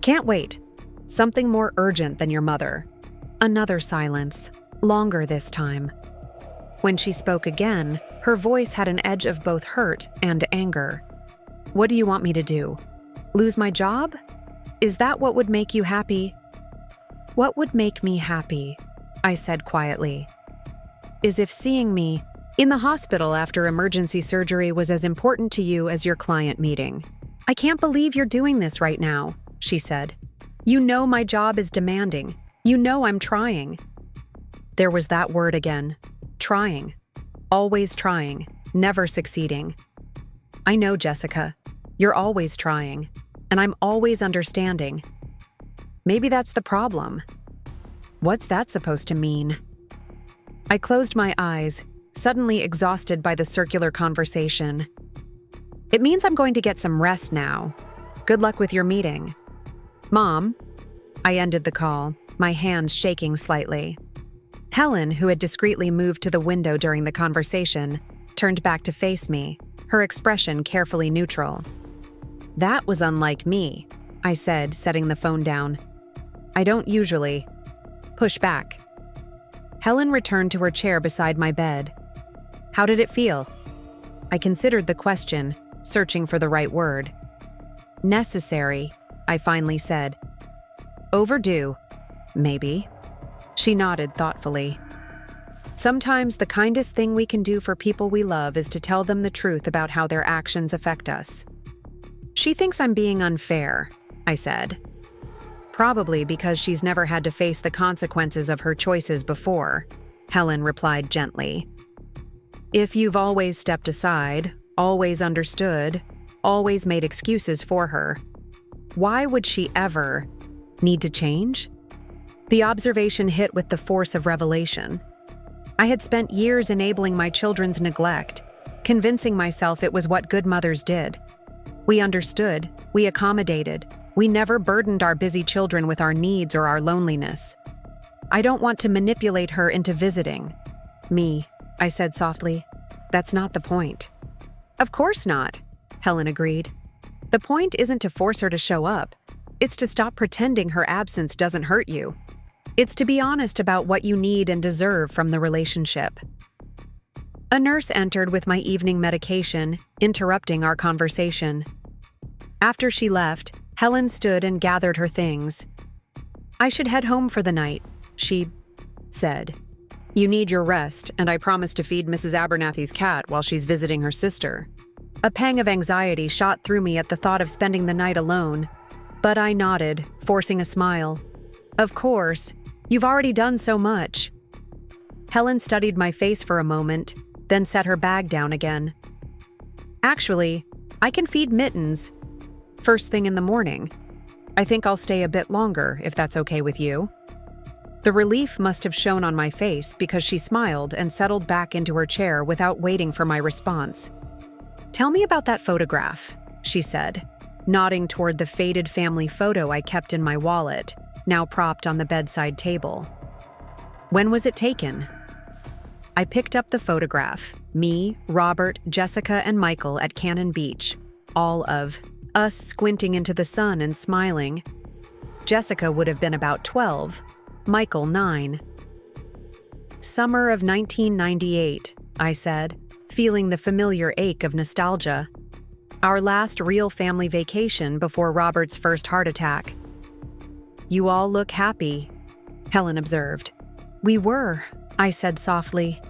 can't wait. Something more urgent than your mother. Another silence, longer this time. When she spoke again, her voice had an edge of both hurt and anger. What do you want me to do? Lose my job? Is that what would make you happy? What would make me happy, I said quietly, is if seeing me in the hospital after emergency surgery was as important to you as your client meeting. I can't believe you're doing this right now, she said. You know my job is demanding. You know I'm trying. There was that word again. Trying. Always trying. Never succeeding. I know, Jessica. You're always trying. And I'm always understanding. Maybe that's the problem. What's that supposed to mean? I closed my eyes, suddenly exhausted by the circular conversation. It means I'm going to get some rest now. Good luck with your meeting. Mom, I ended the call, my hands shaking slightly. Helen, who had discreetly moved to the window during the conversation, turned back to face me, her expression carefully neutral. That was unlike me, I said, setting the phone down. I don't usually push back. Helen returned to her chair beside my bed. How did it feel? I considered the question, searching for the right word. Necessary, I finally said. Overdue, maybe. She nodded thoughtfully. Sometimes the kindest thing we can do for people we love is to tell them the truth about how their actions affect us. She thinks I'm being unfair, I said. Probably because she's never had to face the consequences of her choices before, Helen replied gently. If you've always stepped aside, always understood, always made excuses for her, why would she ever need to change? The observation hit with the force of revelation. I had spent years enabling my children's neglect, convincing myself it was what good mothers did. We understood, we accommodated, we never burdened our busy children with our needs or our loneliness. I don't want to manipulate her into visiting me, I said softly. That's not the point. Of course not, Helen agreed. The point isn't to force her to show up. It's to stop pretending her absence doesn't hurt you. It's to be honest about what you need and deserve from the relationship. A nurse entered with my evening medication, interrupting our conversation. After she left, Helen stood and gathered her things. I should head home for the night, she said. You need your rest, and I promise to feed Mrs. Abernathy's cat while she's visiting her sister. A pang of anxiety shot through me at the thought of spending the night alone, but I nodded, forcing a smile. Of course, you've already done so much. Helen studied my face for a moment, then set her bag down again. Actually, I can feed Mittens first thing in the morning. I think I'll stay a bit longer, if that's okay with you. The relief must have shown on my face because she smiled and settled back into her chair without waiting for my response. Tell me about that photograph, she said, nodding toward the faded family photo I kept in my wallet, now propped on the bedside table. When was it taken? I picked up the photograph, me, Robert, Jessica, and Michael at Cannon Beach, all of us squinting into the sun and smiling. Jessica would have been about 12, Michael 9. Summer of 1998, I said, feeling the familiar ache of nostalgia. Our last real family vacation before Robert's first heart attack. You all look happy, Helen observed. We were, I said softly.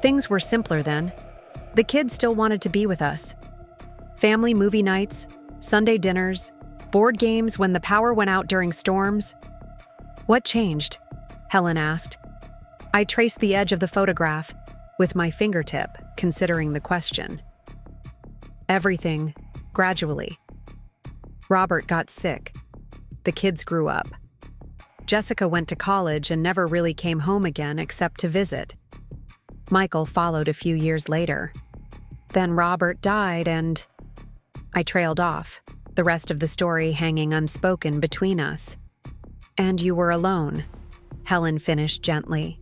Things were simpler then. The kids still wanted to be with us. Family movie nights, Sunday dinners, board games when the power went out during storms. What changed? Helen asked. I traced the edge of the photograph with my fingertip, considering the question. Everything, gradually. Robert got sick. The kids grew up. Jessica went to college and never really came home again except to visit. Michael followed a few years later. Then Robert died and I trailed off, the rest of the story hanging unspoken between us. And you were alone, Helen finished gently.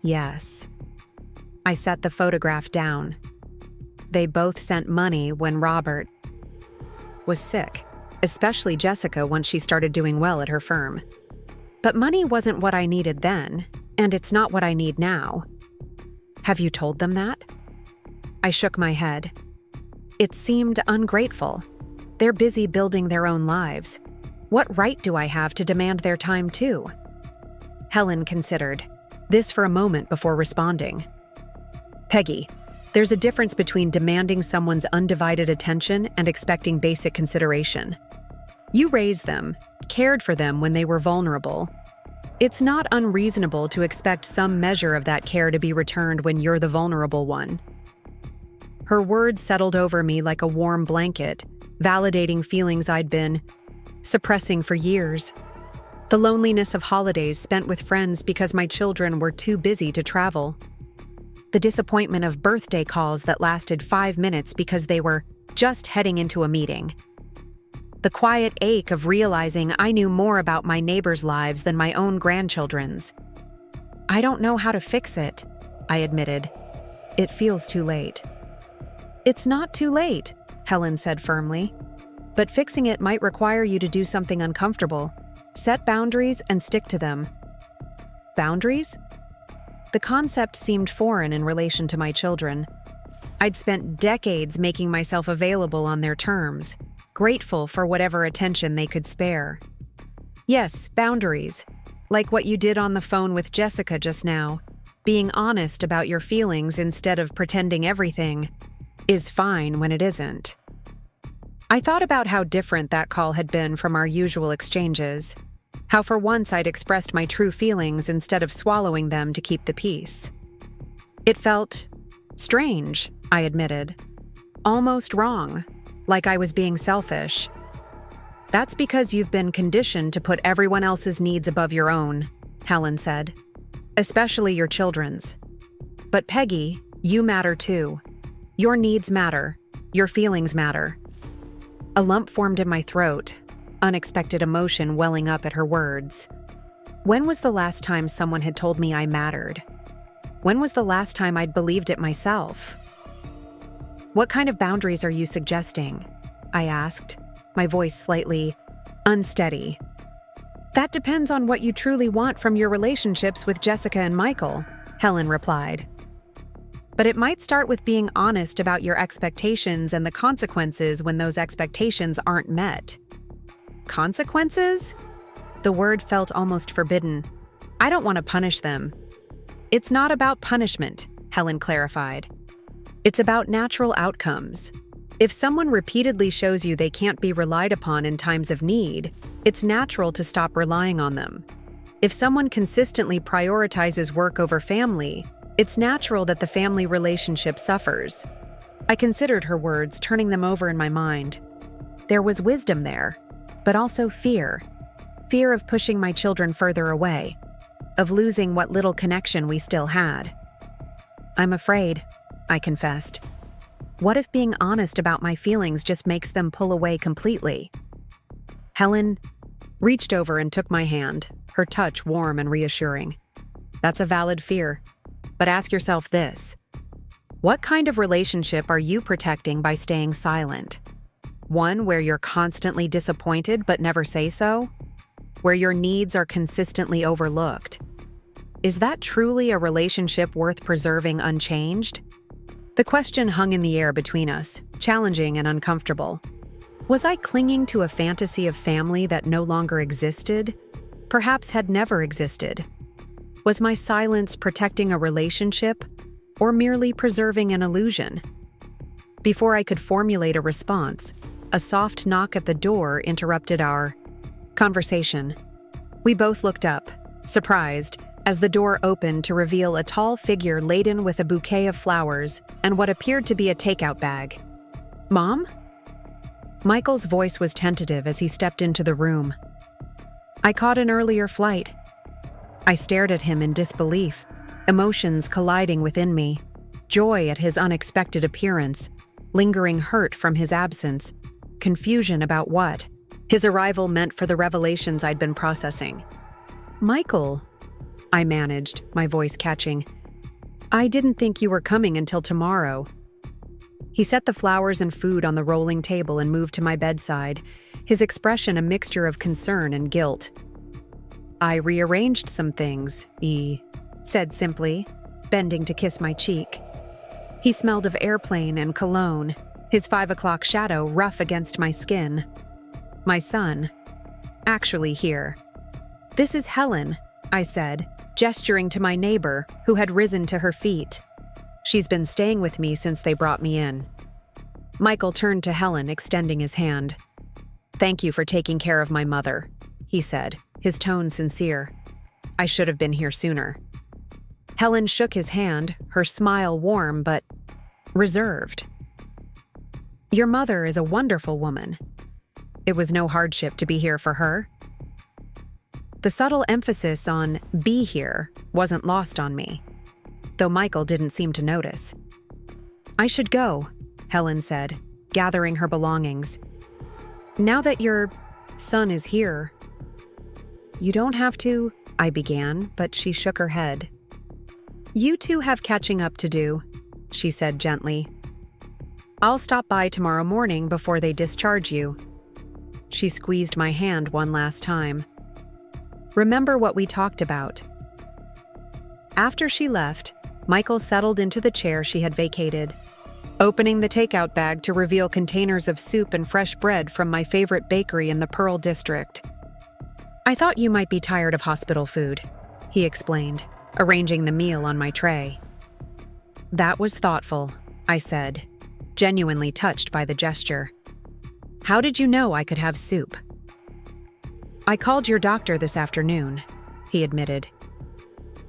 Yes. I set the photograph down. They both sent money when Robert was sick, especially Jessica once she started doing well at her firm. But money wasn't what I needed then, and it's not what I need now. Have you told them that? I shook my head. It seemed ungrateful. They're busy building their own lives. What right do I have to demand their time too? Helen considered, this for a moment before responding. Peggy, there's a difference between demanding someone's undivided attention and expecting basic consideration. You raised them, cared for them when they were vulnerable. It's not unreasonable to expect some measure of that care to be returned when you're the vulnerable one. Her words settled over me like a warm blanket, validating feelings I'd been suppressing for years. The loneliness of holidays spent with friends because my children were too busy to travel. The disappointment of birthday calls that lasted 5 minutes because they were just heading into a meeting. The quiet ache of realizing I knew more about my neighbors' lives than my own grandchildren's. I don't know how to fix it, I admitted. It feels too late. It's not too late, Helen said firmly. But fixing it might require you to do something uncomfortable. Set boundaries and stick to them. Boundaries? The concept seemed foreign in relation to my children. I'd spent decades making myself available on their terms, grateful for whatever attention they could spare. Yes, boundaries. Like what you did on the phone with Jessica just now. Being honest about your feelings instead of pretending everything is fine when it isn't. I thought about how different that call had been from our usual exchanges. How for once I'd expressed my true feelings instead of swallowing them to keep the peace. It felt strange, I admitted. Almost wrong, like I was being selfish. That's because you've been conditioned to put everyone else's needs above your own, Helen said. Especially your children's. But Peggy, you matter too. Your needs matter. Your feelings matter. A lump formed in my throat, unexpected emotion welling up at her words. When was the last time someone had told me I mattered? When was the last time I'd believed it myself? What kind of boundaries are you suggesting? I asked, my voice slightly unsteady. That depends on what you truly want from your relationships with Jessica and Michael, Helen replied. But it might start with being honest about your expectations and the consequences when those expectations aren't met. Consequences? The word felt almost forbidden. I don't want to punish them. It's not about punishment, Helen clarified. It's about natural outcomes. If someone repeatedly shows you they can't be relied upon in times of need, it's natural to stop relying on them. If someone consistently prioritizes work over family, it's natural that the family relationship suffers. I considered her words, turning them over in my mind. There was wisdom there, but also fear. Fear of pushing my children further away, of losing what little connection we still had. I'm afraid, I confessed. What if being honest about my feelings just makes them pull away completely? Helen reached over and took my hand, her touch warm and reassuring. That's a valid fear. But ask yourself this. What kind of relationship are you protecting by staying silent? One where you're constantly disappointed but never say so? Where your needs are consistently overlooked? Is that truly a relationship worth preserving unchanged? The question hung in the air between us, challenging and uncomfortable. Was I clinging to a fantasy of family that no longer existed? Perhaps had never existed? Was my silence protecting a relationship or merely preserving an illusion? Before I could formulate a response, a soft knock at the door interrupted our conversation. We both looked up, surprised, as the door opened to reveal a tall figure laden with a bouquet of flowers and what appeared to be a takeout bag. Mom? Michael's voice was tentative as he stepped into the room. I caught an earlier flight. I stared at him in disbelief. emotions colliding within me, joy at his unexpected appearance, lingering hurt from his absence, confusion about what his arrival meant for the revelations I'd been processing. "Michael," I managed, my voice catching, "I didn't think you were coming until tomorrow." He set the flowers and food on the rolling table and moved to my bedside, his expression a mixture of concern and guilt. "I rearranged some things," he said simply, bending to kiss my cheek. He smelled of airplane and cologne, his 5 o'clock shadow rough against my skin. "My son, actually here." "This is Helen," I said, gesturing to my neighbor, who had risen to her feet. "She's been staying with me since they brought me in." Michael turned to Helen, extending his hand. "Thank you for taking care of my mother," he said, his tone sincere. "I should have been here sooner." Helen shook his hand, her smile warm but reserved. "Your mother is a wonderful woman. It was no hardship to be here for her." The subtle emphasis on "be here" wasn't lost on me, though Michael didn't seem to notice. "I should go," Helen said, gathering her belongings. "Now that your son is here." "You don't have to," I began, but she shook her head. "You two have catching up to do," she said gently. "I'll stop by tomorrow morning before they discharge you." She squeezed my hand one last time. "Remember what we talked about." After she left, Michael settled into the chair she had vacated, opening the takeout bag to reveal containers of soup and fresh bread from my favorite bakery in the Pearl District. "I thought you might be tired of hospital food," he explained, arranging the meal on my tray. "That was thoughtful," I said, genuinely touched by the gesture. "How did you know I could have soup?" "I called your doctor this afternoon," he admitted.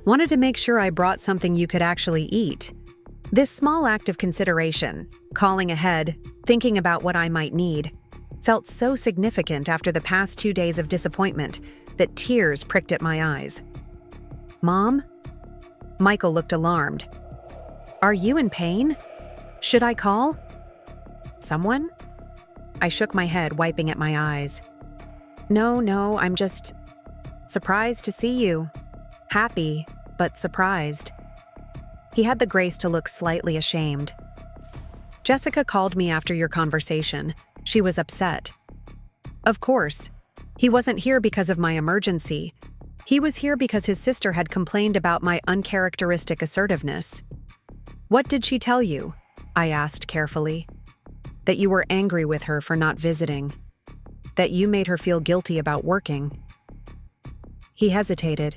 "Wanted to make sure I brought something you could actually eat." This small act of consideration, calling ahead, thinking about what I might need, felt so significant after the past 2 days of disappointment that tears pricked at my eyes. "Mom?" Michael looked alarmed. "Are you in pain? Should I call someone?" I shook my head, wiping at my eyes. No, I'm just surprised to see you. Happy, but surprised." He had the grace to look slightly ashamed. "Jessica called me after your conversation. She was upset." Of course. He wasn't here because of my emergency. He was here because his sister had complained about my uncharacteristic assertiveness. "What did she tell you?" I asked carefully. "That you were angry with her for not visiting. That you made her feel guilty about working." He hesitated.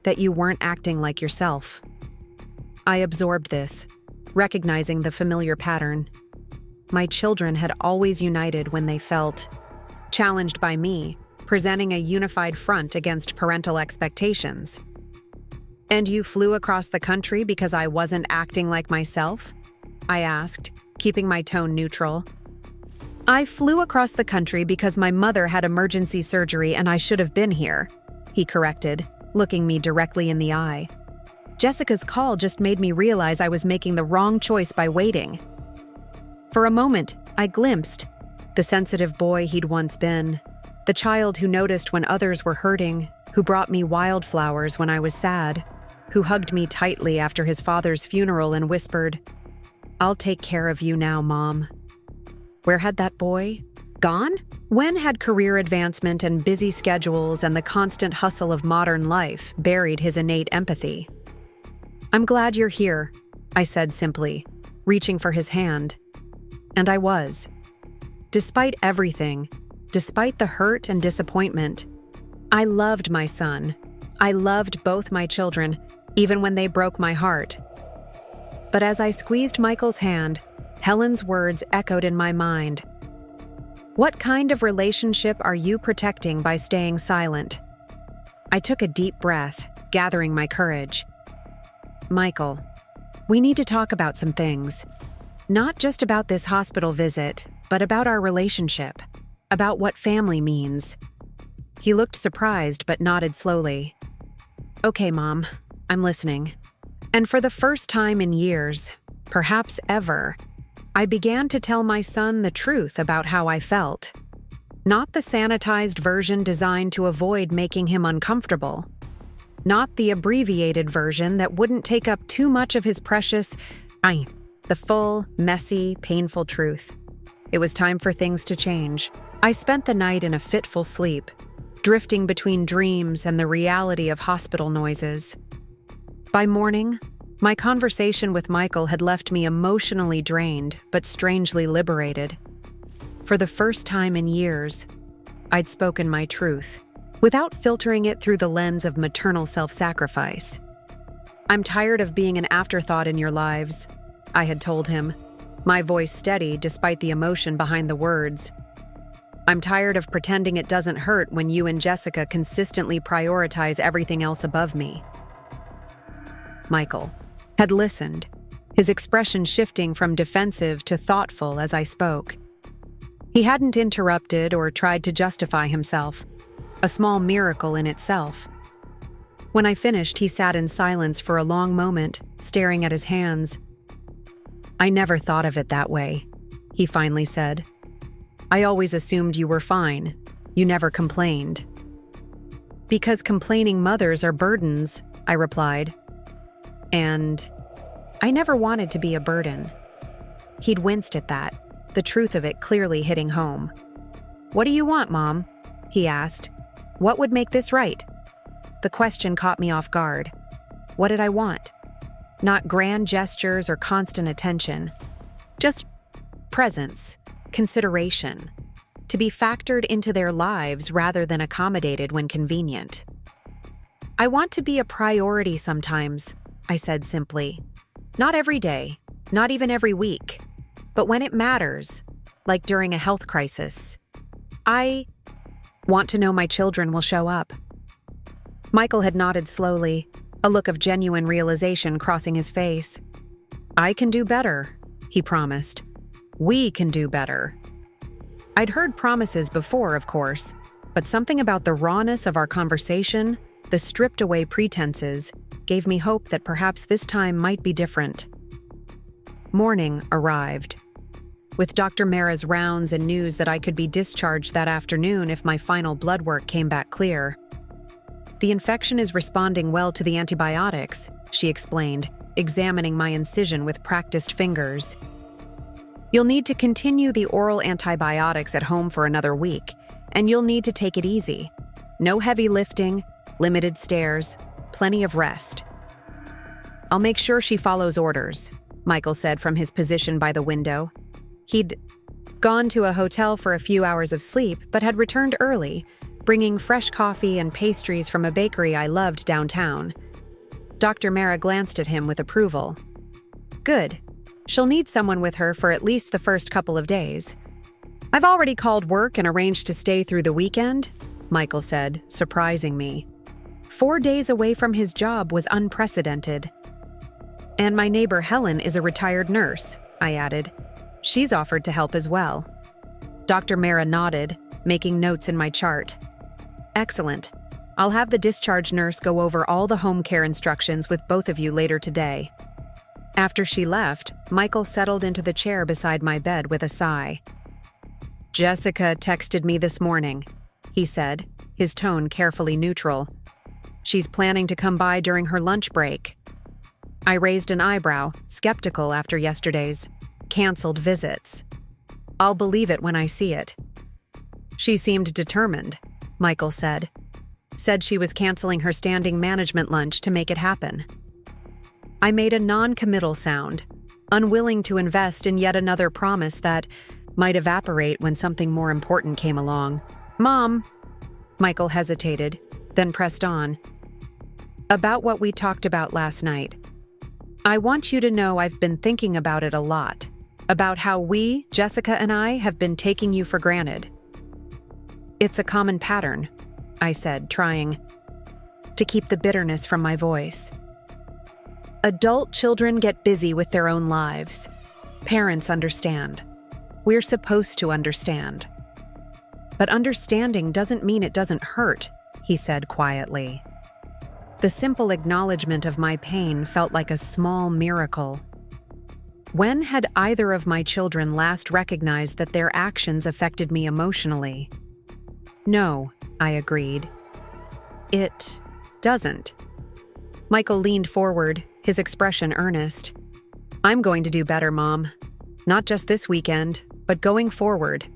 "That you weren't acting like yourself." I absorbed this, recognizing the familiar pattern. My children had always united when they felt challenged by me, presenting a unified front against parental expectations. "And you flew across the country because I wasn't acting like myself?" I asked, keeping my tone neutral. "I flew across the country because my mother had emergency surgery and I should have been here," he corrected, looking me directly in the eye. "Jessica's call just made me realize I was making the wrong choice by waiting." For a moment, I glimpsed the sensitive boy he'd once been, the child who noticed when others were hurting, who brought me wildflowers when I was sad, who hugged me tightly after his father's funeral and whispered, "I'll take care of you now, Mom." Where had that boy gone? When had career advancement and busy schedules and the constant hustle of modern life buried his innate empathy? "I'm glad you're here," I said simply, reaching for his hand. And I was. Despite everything, despite the hurt and disappointment, I loved my son. I loved both my children, even when they broke my heart. But as I squeezed Michael's hand, Helen's words echoed in my mind. "What kind of relationship are you protecting by staying silent?" I took a deep breath, gathering my courage. "Michael, we need to talk about some things. Not just about this hospital visit, but about our relationship, about what family means." He looked surprised but nodded slowly. "Okay, Mom, I'm listening. And for the first time in years, perhaps ever, I began to tell my son the truth about how I felt. Not the sanitized version designed to avoid making him uncomfortable. Not the abbreviated version that wouldn't take up too much of his precious, the full, messy, painful truth. It was time for things to change. I spent the night in a fitful sleep, drifting between dreams and the reality of hospital noises. By morning, my conversation with Michael had left me emotionally drained, but strangely liberated. For the first time in years, I'd spoken my truth, without filtering it through the lens of maternal self-sacrifice. I'm tired of being an afterthought in your lives, I had told him, my voice steady despite the emotion behind the words. I'm tired of pretending it doesn't hurt when you and Jessica consistently prioritize everything else above me. Michael had listened, his expression shifting from defensive to thoughtful as I spoke. He hadn't interrupted or tried to justify himself, a small miracle in itself. When I finished, he sat in silence for a long moment, staring at his hands. I never thought of it that way, he finally said. I always assumed you were fine. You never complained. Because complaining mothers are burdens, I replied. And I never wanted to be a burden. He'd winced at that, the truth of it clearly hitting home. What do you want, Mom? He asked. What would make this right? The question caught me off guard. What did I want? Not grand gestures or constant attention. Just presence, consideration, to be factored into their lives rather than accommodated when convenient. I want to be a priority sometimes, I said simply. Not every day, not even every week, but when it matters, like during a health crisis. I want to know my children will show up. Michael had nodded slowly, a look of genuine realization crossing his face. I can do better, he promised. We can do better. I'd heard promises before, of course, but something about the rawness of our conversation, the stripped-away pretenses, gave me hope that perhaps this time might be different. Morning arrived. With Dr. Mara's rounds and news that I could be discharged that afternoon if my final blood work came back clear. The infection is responding well to the antibiotics, she explained, examining my incision with practiced fingers. You'll need to continue the oral antibiotics at home for another week, and you'll need to take it easy. No heavy lifting, limited stairs, plenty of rest. I'll make sure she follows orders, Michael said from his position by the window. He'd gone to a hotel for a few hours of sleep, but had returned early, bringing fresh coffee and pastries from a bakery I loved downtown. Dr. Mara glanced at him with approval. Good. She'll need someone with her for at least the first couple of days. I've already called work and arranged to stay through the weekend, Michael said, surprising me. 4 days away from his job was unprecedented. And my neighbor Helen is a retired nurse, I added. She's offered to help as well. Dr. Mara nodded, making notes in my chart. Excellent. I'll have the discharge nurse go over all the home care instructions with both of you later today. After she left, Michael settled into the chair beside my bed with a sigh. Jessica texted me this morning, he said, his tone carefully neutral. She's planning to come by during her lunch break. I raised an eyebrow, skeptical after yesterday's canceled visits. I'll believe it when I see it. She seemed determined, Michael said. Said she was canceling her standing management lunch to make it happen. I made a non-committal sound, unwilling to invest in yet another promise that might evaporate when something more important came along. Mom, Michael hesitated, then pressed on. About what we talked about last night. I want you to know I've been thinking about it a lot, about how we, Jessica and I, have been taking you for granted. It's a common pattern, I said, trying to keep the bitterness from my voice. Adult children get busy with their own lives. Parents understand. We're supposed to understand. But understanding doesn't mean it doesn't hurt, he said quietly. The simple acknowledgement of my pain felt like a small miracle. When had either of my children last recognized that their actions affected me emotionally? No, I agreed. It doesn't. Michael leaned forward, his expression earnest. I'm going to do better, Mom. Not just this weekend, but going forward.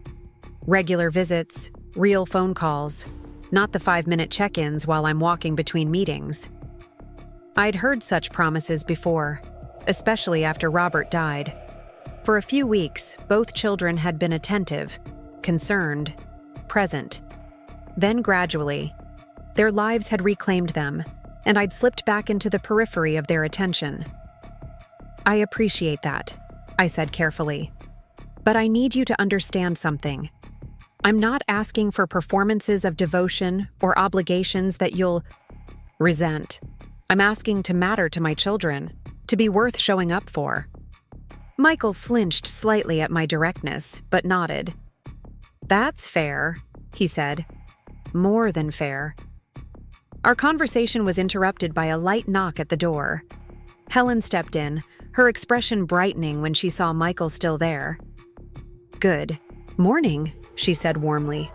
Regular visits, real phone calls, not the 5-minute check-ins while I'm walking between meetings. I'd heard such promises before, especially after Robert died. For a few weeks, both children had been attentive, concerned, present. Then gradually, their lives had reclaimed them, and I'd slipped back into the periphery of their attention. I appreciate that, I said carefully. But I need you to understand something. I'm not asking for performances of devotion or obligations that you'll resent. I'm asking to matter to my children, to be worth showing up for. Michael flinched slightly at my directness, but nodded. That's fair, he said. More than fair. Our conversation was interrupted by a light knock at the door. Helen stepped in, her expression brightening when she saw Michael still there. Good morning, she said warmly.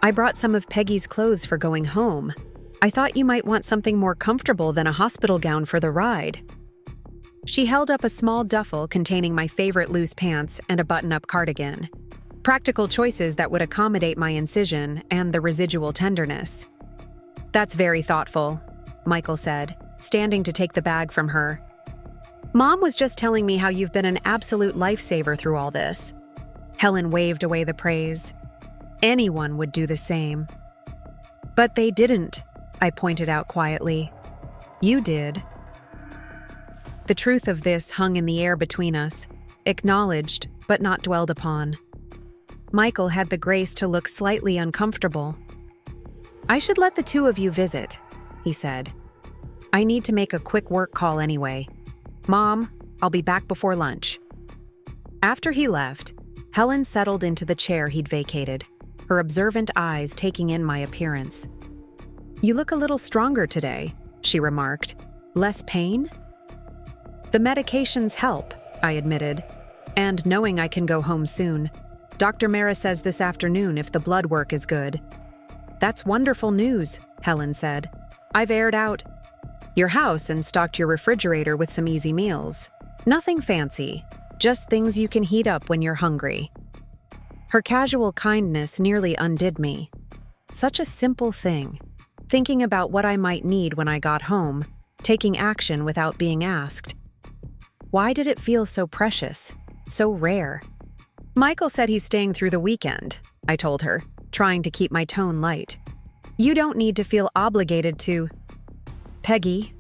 I brought some of Peggy's clothes for going home. I thought you might want something more comfortable than a hospital gown for the ride. She held up a small duffel containing my favorite loose pants and a button-up cardigan. Practical choices that would accommodate my incision and the residual tenderness. That's very thoughtful, Michael said, standing to take the bag from her. Mom was just telling me how you've been an absolute lifesaver through all this. Helen waved away the praise. Anyone would do the same. But they didn't, I pointed out quietly. You did. The truth of this hung in the air between us, acknowledged but not dwelled upon. Michael had the grace to look slightly uncomfortable. I should let the two of you visit, he said. I need to make a quick work call anyway. Mom, I'll be back before lunch. After he left, Helen settled into the chair he'd vacated, her observant eyes taking in my appearance. You look a little stronger today, she remarked. Less pain? The medications help, I admitted, and knowing I can go home soon. Dr. Mara says this afternoon if the blood work is good. That's wonderful news, Helen said. I've aired out your house and stocked your refrigerator with some easy meals. Nothing fancy, just things you can heat up when you're hungry. Her casual kindness nearly undid me. Such a simple thing, thinking about what I might need when I got home, taking action without being asked. Why did it feel so precious, so rare? Michael said he's staying through the weekend, I told her, trying to keep my tone light. You don't need to feel obligated to… Peggy,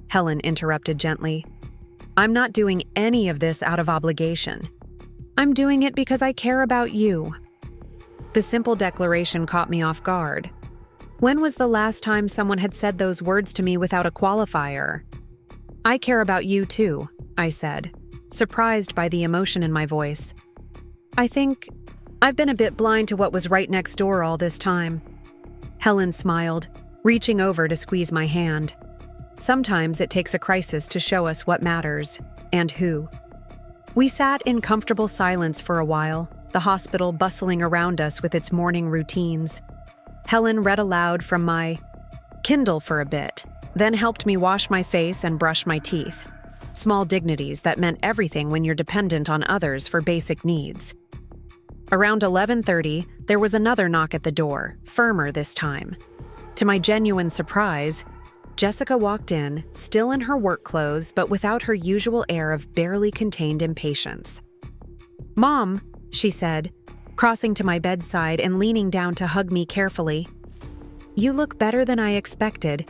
Helen interrupted gently. I'm not doing any of this out of obligation. I'm doing it because I care about you. The simple declaration caught me off guard. When was the last time someone had said those words to me without a qualifier? I care about you too, I said, surprised by the emotion in my voice. I think I've been a bit blind to what was right next door all this time. Helen smiled, reaching over to squeeze my hand. Sometimes it takes a crisis to show us what matters, and who. We sat in comfortable silence for a while, the hospital bustling around us with its morning routines. Helen read aloud from my Kindle for a bit, then helped me wash my face and brush my teeth. Small dignities that meant everything when you're dependent on others for basic needs. Around 11:30, there was another knock at the door, firmer this time. To my genuine surprise, Jessica walked in, still in her work clothes but without her usual air of barely contained impatience. Mom, she said, crossing to my bedside and leaning down to hug me carefully. You look better than I expected.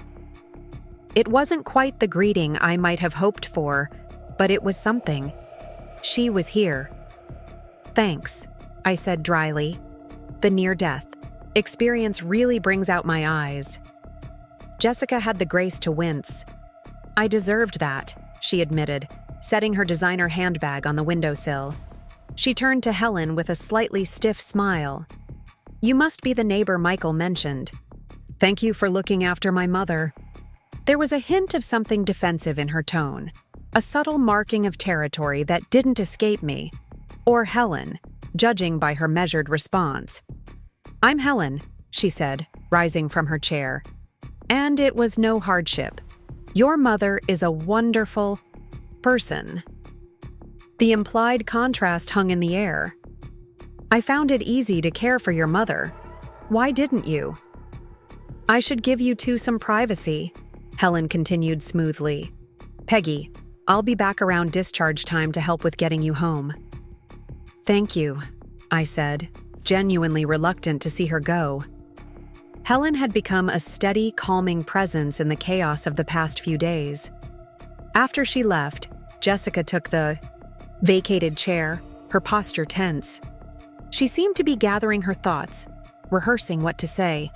It wasn't quite the greeting I might have hoped for, but it was something. She was here. Thanks, I said dryly. The near-death experience really brings out my eyes. Jessica had the grace to wince. I deserved that, she admitted, setting her designer handbag on the windowsill. She turned to Helen with a slightly stiff smile. You must be the neighbor Michael mentioned. Thank you for looking after my mother. There was a hint of something defensive in her tone, a subtle marking of territory that didn't escape me, or Helen, judging by her measured response. "I'm Helen," she said, rising from her chair. "And it was no hardship. Your mother is a wonderful person." The implied contrast hung in the air. "I found it easy to care for your mother. Why didn't you?" "I should give you two some privacy," Helen continued smoothly. "Peggy, I'll be back around discharge time to help with getting you home." "Thank you," I said, genuinely reluctant to see her go. Helen had become a steady, calming presence in the chaos of the past few days. After she left, Jessica took the vacated chair, her posture tense. She seemed to be gathering her thoughts, rehearsing what to say.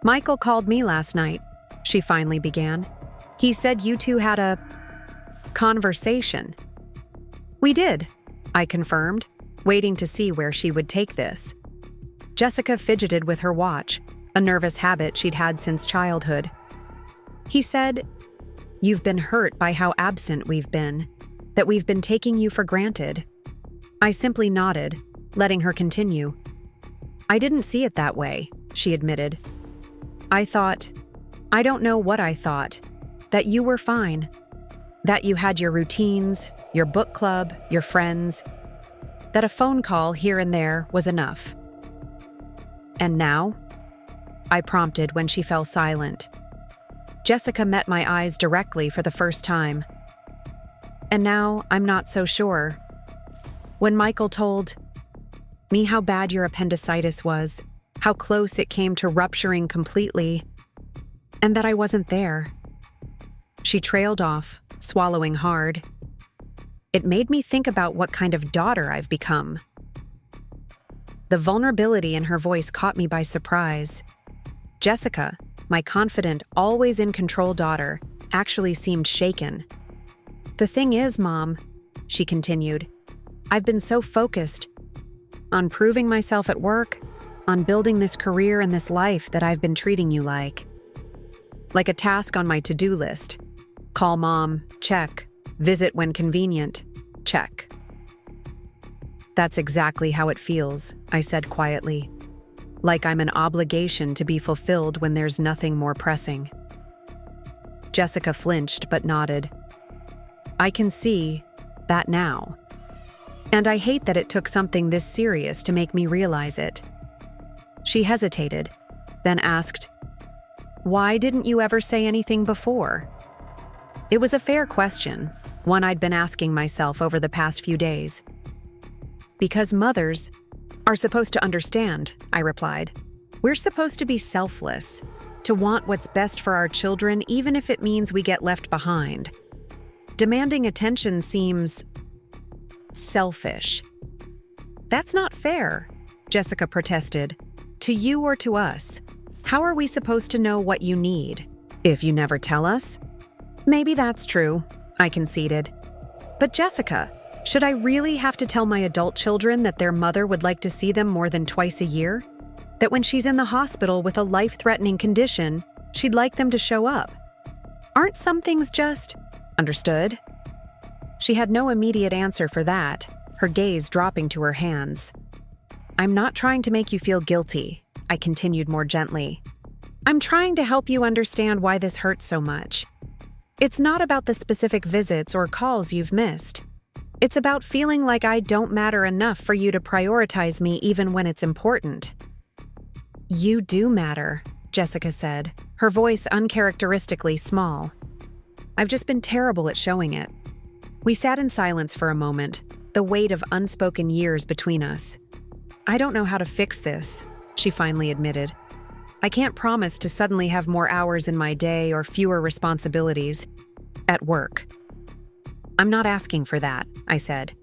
"Michael called me last night," she finally began. "He said you two had a conversation." "We did," I confirmed, waiting to see where she would take this. Jessica fidgeted with her watch, a nervous habit she'd had since childhood. "He said, you've been hurt by how absent we've been, that we've been taking you for granted." I simply nodded, letting her continue. "I didn't see it that way," she admitted. I don't know what I thought, that you were fine, that you had your routines, your book club, your friends, that a phone call here and there was enough." "And now?" I prompted when she fell silent. Jessica met my eyes directly for the first time. "And now I'm not so sure. When Michael told me how bad your appendicitis was, how close it came to rupturing completely, and that I wasn't there." She trailed off, swallowing hard. "It made me think about what kind of daughter I've become." The vulnerability in her voice caught me by surprise. Jessica, my confident, always in control daughter, actually seemed shaken. "The thing is, Mom," she continued, "I've been so focused on proving myself at work, on building this career and this life that I've been treating you like a task on my to-do list. Call Mom, check. Visit when convenient, check." "That's exactly how it feels," I said quietly. "Like I'm an obligation to be fulfilled when there's nothing more pressing." Jessica flinched but nodded. "I can see that now. And I hate that it took something this serious to make me realize it." She hesitated, then asked, "Why didn't you ever say anything before?" It was a fair question, one I'd been asking myself over the past few days. "Because mothers are supposed to understand," I replied. "We're supposed to be selfless, to want what's best for our children even if it means we get left behind. Demanding attention seems selfish." "That's not fair," Jessica protested. "To you or to us. How are we supposed to know what you need if you never tell us?" "Maybe that's true," I conceded. "But Jessica, should I really have to tell my adult children that their mother would like to see them more than twice a year? That when she's in the hospital with a life-threatening condition, she'd like them to show up? Aren't some things just understood?" She had no immediate answer for that, her gaze dropping to her hands. "I'm not trying to make you feel guilty," I continued more gently. "I'm trying to help you understand why this hurts so much. It's not about the specific visits or calls you've missed. It's about feeling like I don't matter enough for you to prioritize me even when it's important." "You do matter," Jessica said, her voice uncharacteristically small. "I've just been terrible at showing it." We sat in silence for a moment, the weight of unspoken years between us. "I don't know how to fix this," she finally admitted. "I can't promise to suddenly have more hours in my day or fewer responsibilities at work." "I'm not asking for that," I said.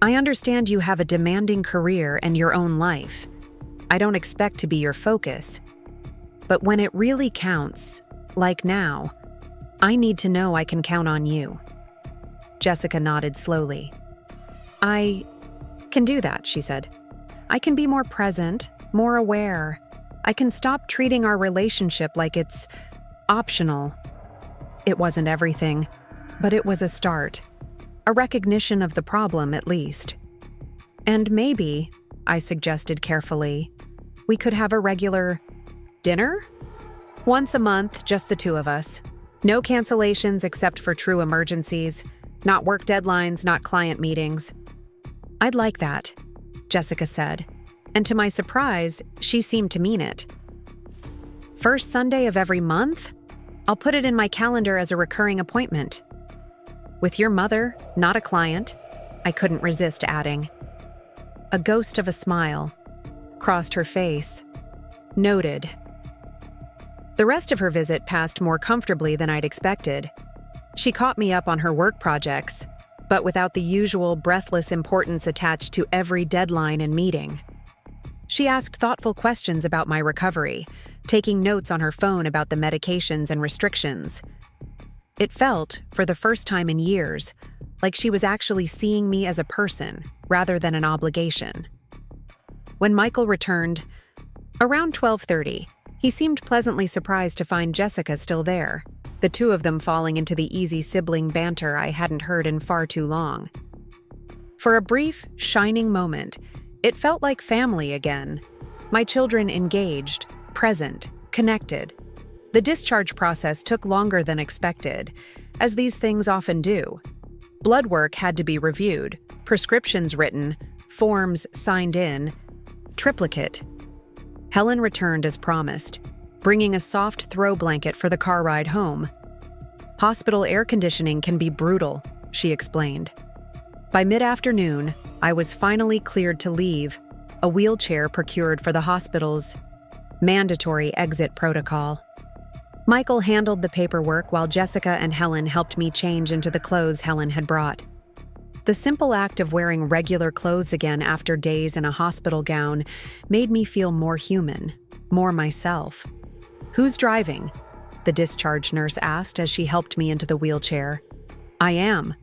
"I understand you have a demanding career and your own life. I don't expect to be your focus. But when it really counts, like now, I need to know I can count on you." Jessica nodded slowly. "I can do that," she said. "I can be more present, more aware. I can stop treating our relationship like it's optional It wasn't everything, but it was a start. A recognition of the problem, at least. And maybe, I suggested carefully, we could have a regular dinner? Once a month, just the two of us. No cancellations except for true emergencies. Not work deadlines, not client meetings. I'd like that, Jessica said. And to my surprise, she seemed to mean it. First Sunday of every month? I'll put it in my calendar as a recurring appointment. With your mother, not a client, I couldn't resist adding. A ghost of a smile crossed her face. Noted. The rest of her visit passed more comfortably than I'd expected. She caught me up on her work projects, but without the usual breathless importance attached to every deadline and meeting. She asked thoughtful questions about my recovery, taking notes on her phone about the medications and restrictions. It felt, for the first time in years, like she was actually seeing me as a person rather than an obligation. When Michael returned, around 12:30, he seemed pleasantly surprised to find Jessica still there, the two of them falling into the easy sibling banter I hadn't heard in far too long. For a brief, shining moment, it felt like family again. My children engaged, present, connected. The discharge process took longer than expected, as these things often do. Blood work had to be reviewed, prescriptions written, forms signed in. Triplicate. Helen returned as promised, bringing a soft throw blanket for the car ride home. Hospital air conditioning can be brutal, she explained. By mid-afternoon, I was finally cleared to leave, a wheelchair procured for the hospital's mandatory exit protocol. Michael handled the paperwork while Jessica and Helen helped me change into the clothes Helen had brought. The simple act of wearing regular clothes again after days in a hospital gown made me feel more human, more myself. "Who's driving?" the discharge nurse asked as she helped me into the wheelchair. "I am,"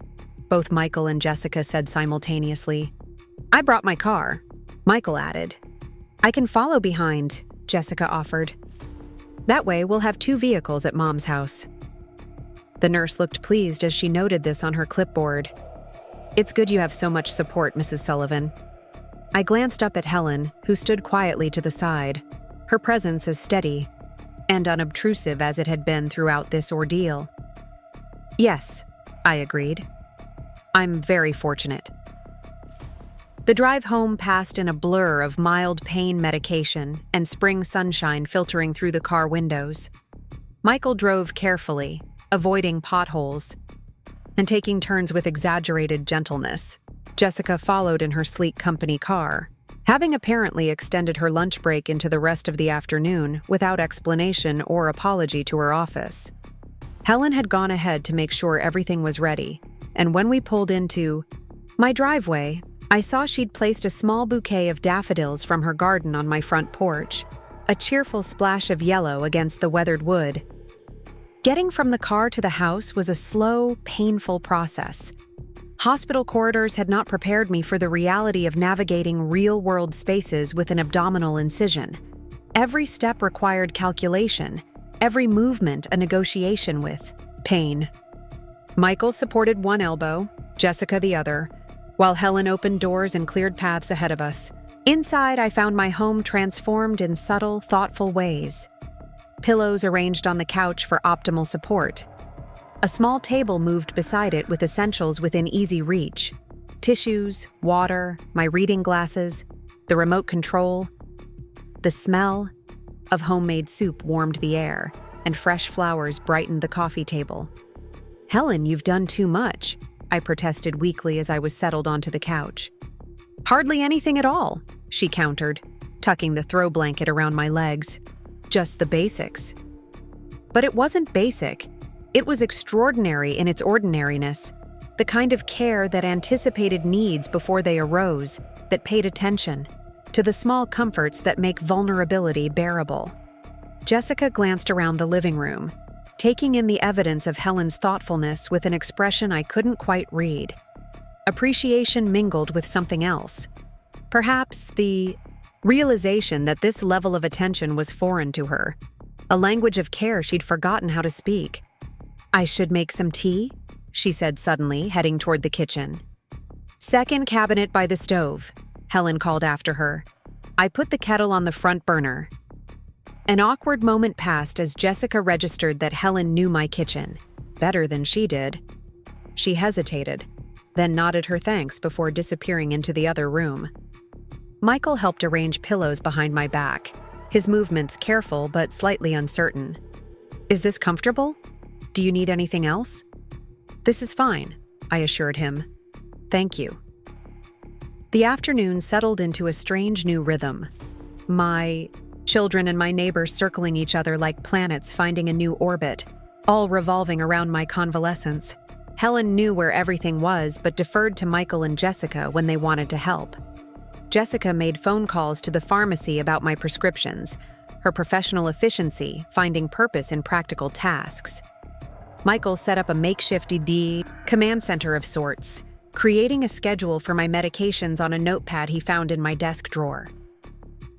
both Michael and Jessica said simultaneously. "I brought my car," Michael added. "I can follow behind," Jessica offered. "That way we'll have two vehicles at Mom's house." The nurse looked pleased as she noted this on her clipboard. "It's good you have so much support, Mrs. Sullivan." I glanced up at Helen, who stood quietly to the side, her presence as steady and unobtrusive as it had been throughout this ordeal. "Yes," I agreed. "I'm very fortunate." The drive home passed in a blur of mild pain medication and spring sunshine filtering through the car windows. Michael drove carefully, avoiding potholes, and taking turns with exaggerated gentleness. Jessica followed in her sleek company car, having apparently extended her lunch break into the rest of the afternoon without explanation or apology to her office. Helen had gone ahead to make sure everything was ready, and when we pulled into my driveway, I saw she'd placed a small bouquet of daffodils from her garden on my front porch, a cheerful splash of yellow against the weathered wood. Getting from the car to the house was a slow, painful process. Hospital corridors had not prepared me for the reality of navigating real-world spaces with an abdominal incision. Every step required calculation, every movement a negotiation with pain. Michael supported one elbow, Jessica the other, while Helen opened doors and cleared paths ahead of us. Inside, I found my home transformed in subtle, thoughtful ways. Pillows arranged on the couch for optimal support. A small table moved beside it with essentials within easy reach. Tissues, water, my reading glasses, the remote control. The smell of homemade soup warmed the air, and fresh flowers brightened the coffee table. "Helen, you've done too much," I protested weakly as I was settled onto the couch. "Hardly anything at all," she countered, tucking the throw blanket around my legs. "Just the basics." But it wasn't basic. It was extraordinary in its ordinariness, the kind of care that anticipated needs before they arose, that paid attention to the small comforts that make vulnerability bearable. Jessica glanced around the living room, taking in the evidence of Helen's thoughtfulness with an expression I couldn't quite read. Appreciation mingled with something else. Perhaps the realization that this level of attention was foreign to her, a language of care she'd forgotten how to speak. I should make some tea, she said suddenly, heading toward the kitchen. Second cabinet by the stove, Helen called after her. I put the kettle on the front burner. An awkward moment passed as Jessica registered that Helen knew my kitchen, better than she did. She hesitated, then nodded her thanks before disappearing into the other room. Michael helped arrange pillows behind my back, his movements careful but slightly uncertain. Is this comfortable? Do you need anything else? This is fine, I assured him. Thank you. The afternoon settled into a strange new rhythm. My children and my neighbors circling each other like planets finding a new orbit, all revolving around my convalescence. Helen knew where everything was but deferred to Michael and Jessica when they wanted to help. Jessica made phone calls to the pharmacy about my prescriptions, her professional efficiency finding purpose in practical tasks. Michael set up a makeshift command center of sorts, creating a schedule for my medications on a notepad he found in my desk drawer.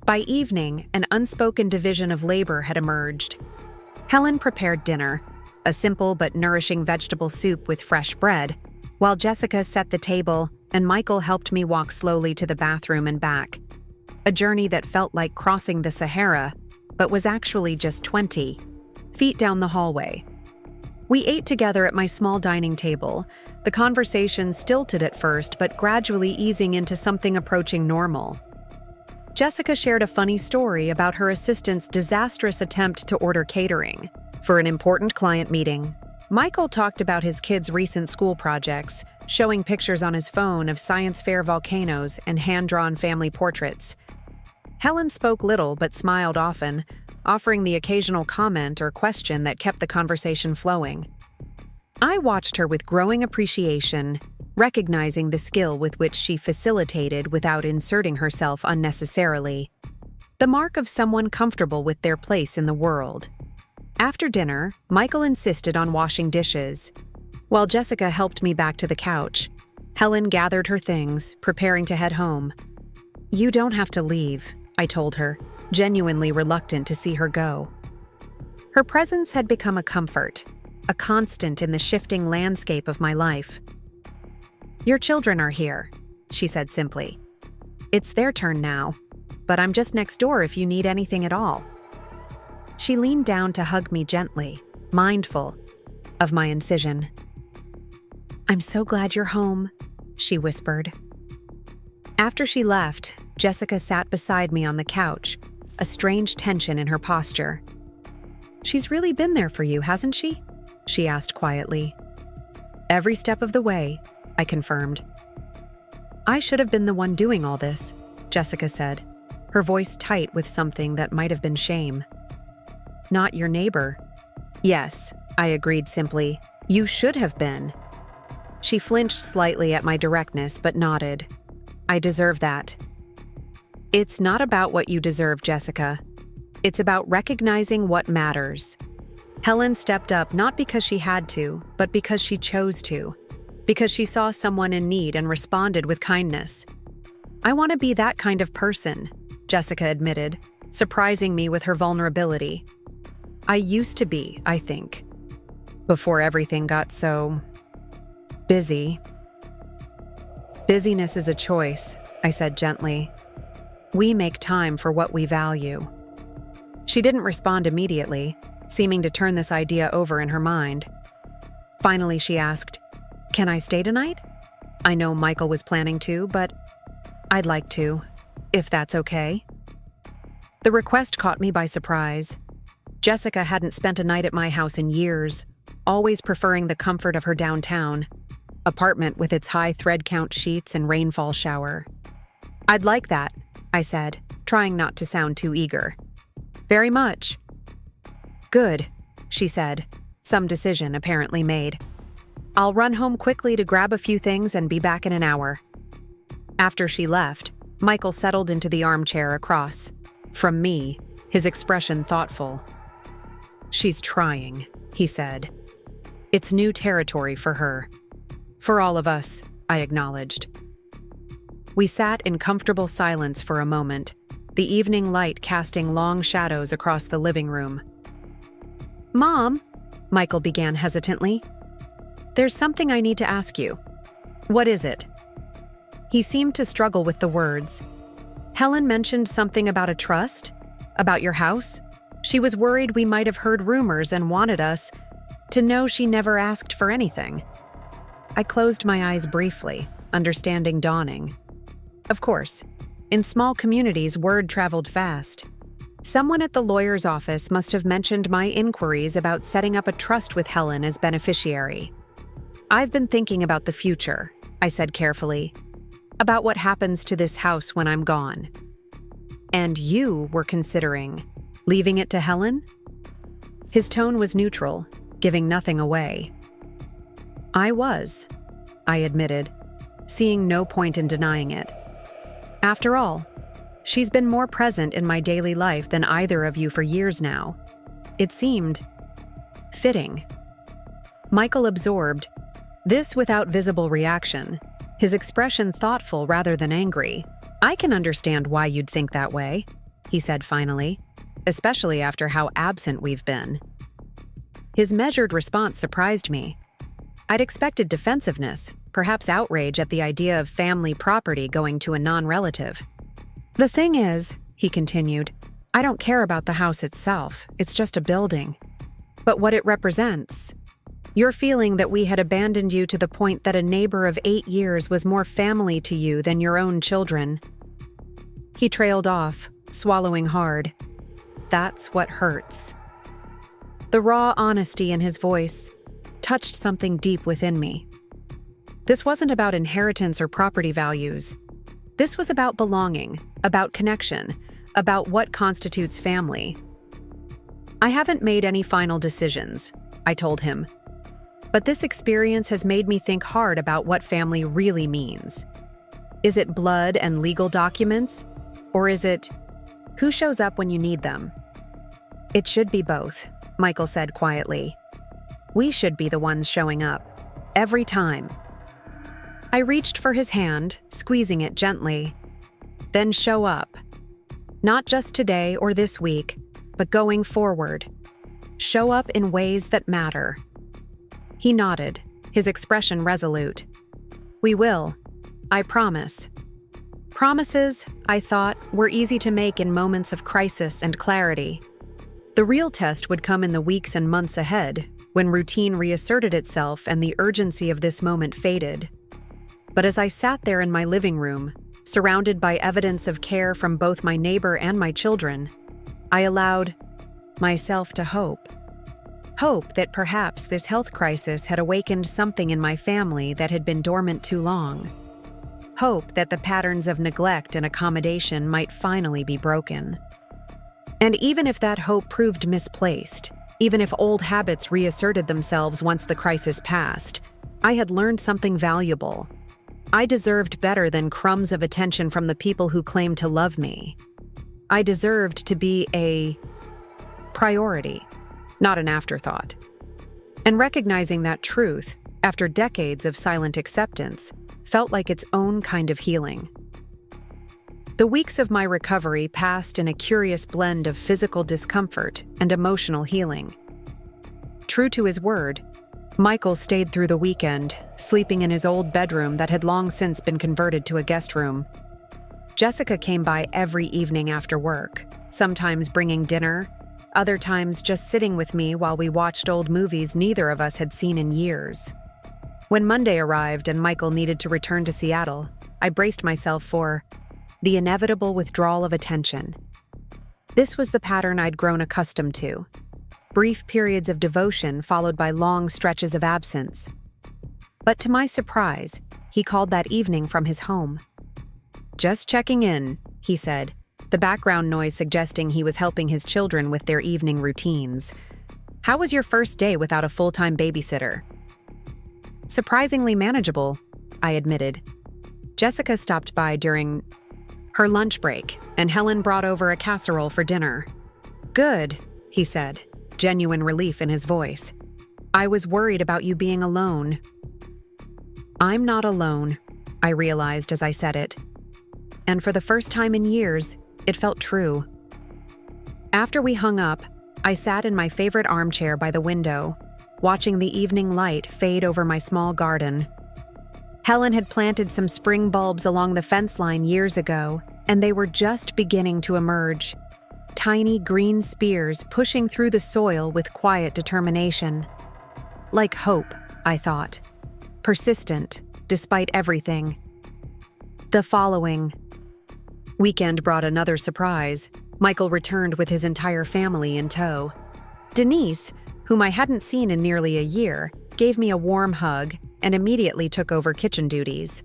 By evening, an unspoken division of labor had emerged. Helen prepared dinner, a simple but nourishing vegetable soup with fresh bread, while Jessica set the table and Michael helped me walk slowly to the bathroom and back. A journey that felt like crossing the Sahara, but was actually just 20 feet down the hallway. We ate together at my small dining table, the conversation stilted at first but gradually easing into something approaching normal. Jessica shared a funny story about her assistant's disastrous attempt to order catering for an important client meeting. Michael talked about his kids' recent school projects, showing pictures on his phone of science fair volcanoes and hand-drawn family portraits. Helen spoke little but smiled often, offering the occasional comment or question that kept the conversation flowing. I watched her with growing appreciation, recognizing the skill with which she facilitated without inserting herself unnecessarily. The mark of someone comfortable with their place in the world. After dinner, Michael insisted on washing dishes. While Jessica helped me back to the couch, Helen gathered her things, preparing to head home. You don't have to leave, I told her, genuinely reluctant to see her go. Her presence had become a comfort, a constant in the shifting landscape of my life. Your children are here, she said simply. It's their turn now, but I'm just next door if you need anything at all. She leaned down to hug me gently, mindful of my incision. I'm so glad you're home, she whispered. After she left, Jessica sat beside me on the couch, a strange tension in her posture. She's really been there for you, hasn't she? She asked quietly. Every step of the way, I confirmed. I should have been the one doing all this, Jessica said, her voice tight with something that might have been shame. Not your neighbor. Yes, I agreed simply. You should have been. She flinched slightly at my directness but nodded. I deserve that. It's not about what you deserve, Jessica. It's about recognizing what matters. Helen stepped up not because she had to, but because she chose to. Because she saw someone in need and responded with kindness. I want to be that kind of person, Jessica admitted, surprising me with her vulnerability. I used to be, I think, before everything got so busy. Busyness is a choice, I said gently. We make time for what we value. She didn't respond immediately, seeming to turn this idea over in her mind. Finally, she asked, Can I stay tonight? I know Michael was planning to, but I'd like to, if that's okay. The request caught me by surprise. Jessica hadn't spent a night at my house in years, always preferring the comfort of her downtown apartment with its high thread count sheets and rainfall shower. I'd like that, I said, trying not to sound too eager. Very much. Good, she said, some decision apparently made. I'll run home quickly to grab a few things and be back in an hour. After she left, Michael settled into the armchair across from me, his expression thoughtful. She's trying, he said. It's new territory for her. For all of us, I acknowledged. We sat in comfortable silence for a moment, the evening light casting long shadows across the living room. Mom, Michael began hesitantly. "There's something I need to ask you." "What is it?" He seemed to struggle with the words. "Helen mentioned something about a trust? About your house? She was worried we might have heard rumors and wanted us to know she never asked for anything." I closed my eyes briefly, understanding dawning. Of course, in small communities, word traveled fast. Someone at the lawyer's office must have mentioned my inquiries about setting up a trust with Helen as beneficiary. "I've been thinking about the future," I said carefully. "About what happens to this house when I'm gone." "And you were considering leaving it to Helen?" His tone was neutral, giving nothing away. "I was," I admitted, seeing no point in denying it. "After all, she's been more present in my daily life than either of you for years now. It seemed fitting." Michael absorbed this without visible reaction, his expression thoughtful rather than angry. "I can understand why you'd think that way," he said finally, "especially after how absent we've been." His measured response surprised me. I'd expected defensiveness, perhaps outrage at the idea of family property going to a non-relative. "The thing is," he continued, "I don't care about the house itself, it's just a building. But what it represents. Your feeling that we had abandoned you to the point that a neighbor of 8 years was more family to you than your own children." He trailed off, swallowing hard. "That's what hurts." The raw honesty in his voice touched something deep within me. This wasn't about inheritance or property values. This was about belonging, about connection, about what constitutes family. "I haven't made any final decisions," I told him. "But this experience has made me think hard about what family really means. Is it blood and legal documents? Or is it who shows up when you need them?" "It should be both," Michael said quietly. "We should be the ones showing up. Every time." I reached for his hand, squeezing it gently. "Then show up. Not just today or this week, but going forward. Show up in ways that matter." He nodded, his expression resolute. "We will. I promise." Promises, I thought, were easy to make in moments of crisis and clarity. The real test would come in the weeks and months ahead, when routine reasserted itself and the urgency of this moment faded. But as I sat there in my living room, surrounded by evidence of care from both my neighbor and my children, I allowed myself to hope. Hope that perhaps this health crisis had awakened something in my family that had been dormant too long. Hope that the patterns of neglect and accommodation might finally be broken. And even if that hope proved misplaced, even if old habits reasserted themselves once the crisis passed, I had learned something valuable. I deserved better than crumbs of attention from the people who claimed to love me. I deserved to be a priority, not an afterthought. And recognizing that truth, after decades of silent acceptance, felt like its own kind of healing. The weeks of my recovery passed in a curious blend of physical discomfort and emotional healing. True to his word, Michael stayed through the weekend, sleeping in his old bedroom that had long since been converted to a guest room. Jessica came by every evening after work, sometimes bringing dinner, other times just sitting with me while we watched old movies neither of us had seen in years. When Monday arrived and Michael needed to return to Seattle, I braced myself for the inevitable withdrawal of attention. This was the pattern I'd grown accustomed to. Brief periods of devotion followed by long stretches of absence. But to my surprise, he called that evening from his home. "Just checking in," he said, the background noise suggesting he was helping his children with their evening routines. "How was your first day without a full-time babysitter?" "Surprisingly manageable," I admitted. Jessica stopped by during her lunch break, and Helen brought over a casserole for dinner. "Good," he said, genuine relief in his voice. "I was worried about you being alone." I'm not alone, I realized as I said it. And for the first time in years, it felt true. After we hung up, I sat in my favorite armchair by the window, watching the evening light fade over my small garden. Helen had planted some spring bulbs along the fence line years ago, and they were just beginning to emerge. Tiny green spears pushing through the soil with quiet determination. Like hope, I thought. Persistent, despite everything. The following weekend brought another surprise. Michael returned with his entire family in tow. Denise, whom I hadn't seen in nearly a year, gave me a warm hug and immediately took over kitchen duties.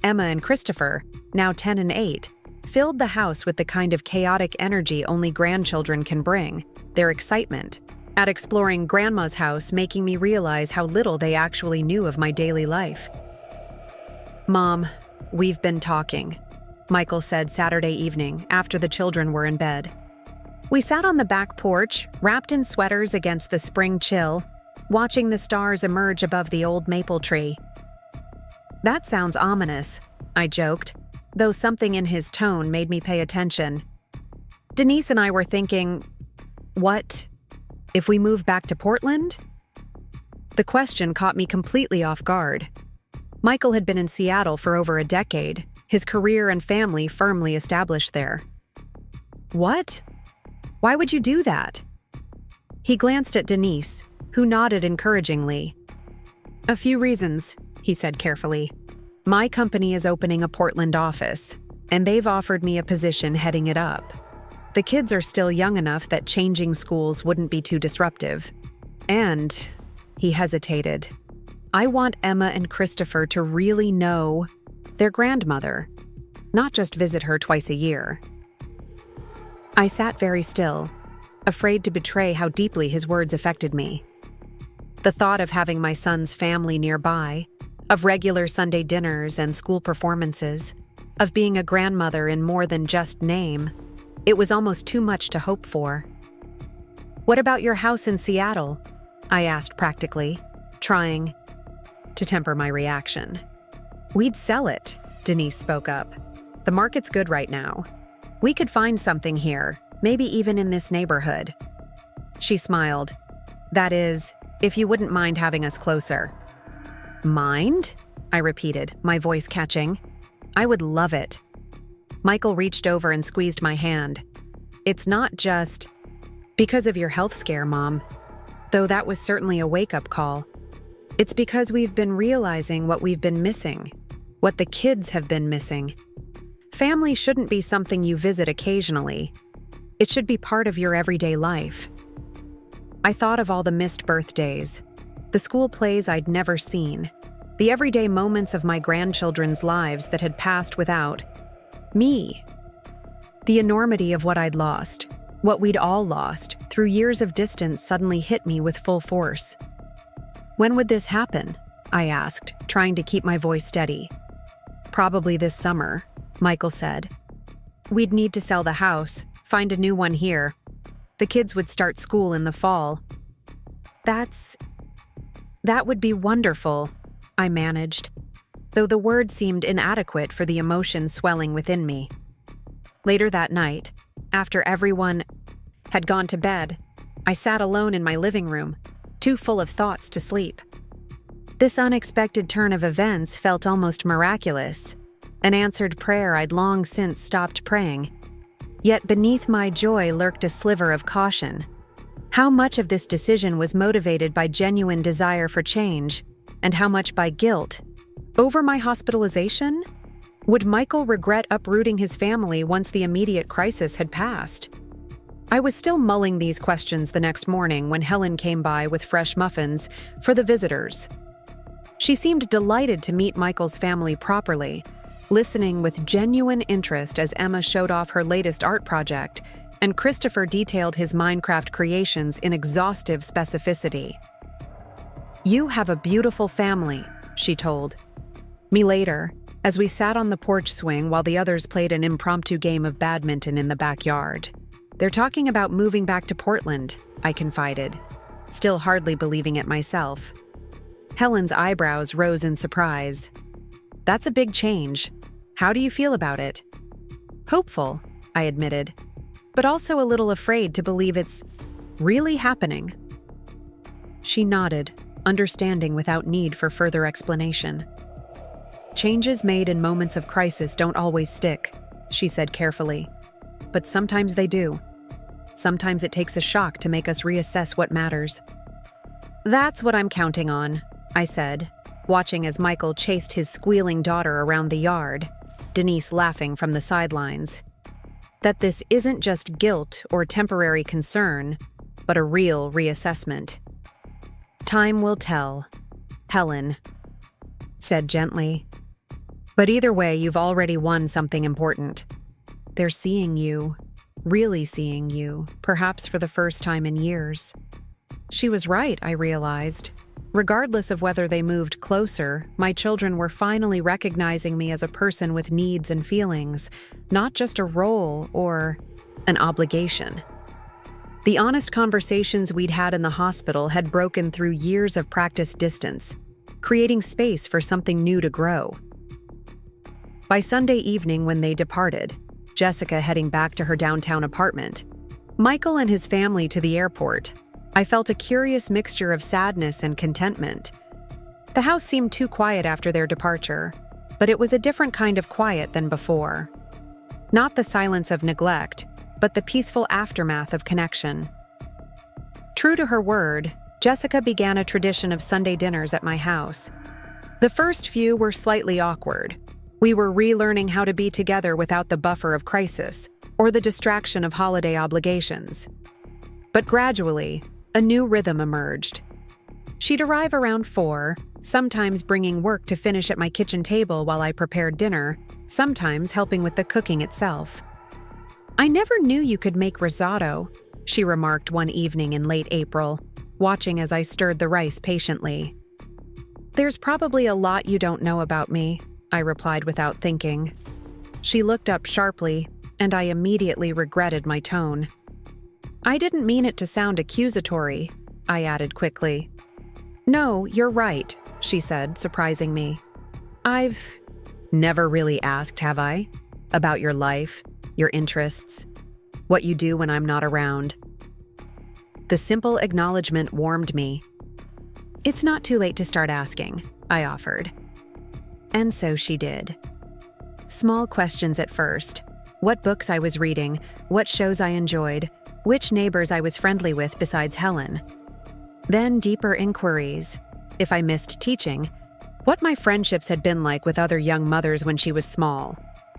Emma and Christopher, now 10 and 8, filled the house with the kind of chaotic energy only grandchildren can bring, their excitement at exploring Grandma's house making me realize how little they actually knew of my daily life. "Mom, we've been talking," Michael said Saturday evening after the children were in bed. We sat on the back porch, wrapped in sweaters against the spring chill, watching the stars emerge above the old maple tree. "That sounds ominous," I joked, though something in his tone made me pay attention. Denise and I were thinking, what if we move back to Portland? The question caught me completely off guard. Michael had been in Seattle for over a decade, his career and family firmly established there. "What? Why would you do that?" He glanced at Denise, who nodded encouragingly. "A few reasons," he said carefully. "My company is opening a Portland office, and they've offered me a position heading it up. The kids are still young enough that changing schools wouldn't be too disruptive. And," he hesitated, "I want Emma and Christopher to really know their grandmother, not just visit her twice a year." I sat very still, afraid to betray how deeply his words affected me. The thought of having my son's family nearby, of regular Sunday dinners and school performances, of being a grandmother in more than just name, it was almost too much to hope for. "What about your house in Seattle?" I asked practically, trying to temper my reaction. "We'd sell it," Denise spoke up. "The market's good right now. We could find something here, maybe even in this neighborhood." She smiled. "That is, if you wouldn't mind having us closer." "Mind?" I repeated, my voice catching. "I would love it." Michael reached over and squeezed my hand. "It's not just because of your health scare, Mom, though that was certainly a wake-up call. It's because we've been realizing what we've been missing, what the kids have been missing. Family shouldn't be something you visit occasionally. It should be part of your everyday life." I thought of all the missed birthdays, the school plays I'd never seen, the everyday moments of my grandchildren's lives that had passed without me. The enormity of what I'd lost, what we'd all lost, through years of distance suddenly hit me with full force. "When would this happen?" I asked, trying to keep my voice steady. "Probably this summer," Michael said. "We'd need to sell the house, find a new one here. The kids would start school in the fall." That would be wonderful," I managed, though the word seemed inadequate for the emotion swelling within me. Later that night, after everyone had gone to bed, I sat alone in my living room, too full of thoughts to sleep. This unexpected turn of events felt almost miraculous, an answered prayer I'd long since stopped praying. Yet beneath my joy lurked a sliver of caution. How much of this decision was motivated by genuine desire for change, and how much by guilt? Over my hospitalization? Would Michael regret uprooting his family once the immediate crisis had passed? I was still mulling these questions the next morning when Helen came by with fresh muffins for the visitors. She seemed delighted to meet Michael's family properly, listening with genuine interest as Emma showed off her latest art project, and Christopher detailed his Minecraft creations in exhaustive specificity. "You have a beautiful family," she told me later, as we sat on the porch swing while the others played an impromptu game of badminton in the backyard. "They're talking about moving back to Portland," I confided, still hardly believing it myself. Helen's eyebrows rose in surprise. "That's a big change. How do you feel about it?" "Hopeful," I admitted, but also a little afraid to believe it's really happening. She nodded, understanding without need for further explanation. Changes made in moments of crisis don't always stick, she said carefully. But sometimes they do. Sometimes it takes a shock to make us reassess what matters. That's what I'm counting on, I said, watching as Michael chased his squealing daughter around the yard, Denise laughing from the sidelines. That this isn't just guilt or temporary concern, but a real reassessment. Time will tell, Helen said gently. But either way, you've already won something important. They're seeing you, really seeing you, perhaps for the first time in years. She was right, I realized. Regardless of whether they moved closer, my children were finally recognizing me as a person with needs and feelings, not just a role or an obligation. The honest conversations we'd had in the hospital had broken through years of practiced distance, creating space for something new to grow. By Sunday evening when they departed, Jessica heading back to her downtown apartment, Michael and his family to the airport, I felt a curious mixture of sadness and contentment. The house seemed too quiet after their departure, but it was a different kind of quiet than before. Not the silence of neglect, but the peaceful aftermath of connection. True to her word, Jessica began a tradition of Sunday dinners at my house. The first few were slightly awkward. We were relearning how to be together without the buffer of crisis or the distraction of holiday obligations. But gradually, a new rhythm emerged. She'd arrive around 4, sometimes bringing work to finish at my kitchen table while I prepared dinner, sometimes helping with the cooking itself. I never knew you could make risotto, she remarked one evening in late April, watching as I stirred the rice patiently. There's probably a lot you don't know about me, I replied without thinking. She looked up sharply, and I immediately regretted my tone. I didn't mean it to sound accusatory, I added quickly. No, you're right, she said, surprising me. I've never really asked, have I? About your life, your interests, what you do when I'm not around. The simple acknowledgement warmed me. It's not too late to start asking, I offered. And so she did. Small questions at first. What books I was reading, what shows I enjoyed, which neighbors I was friendly with besides Helen. Then deeper inquiries. If I missed teaching, what my friendships had been like with other young mothers when she was small,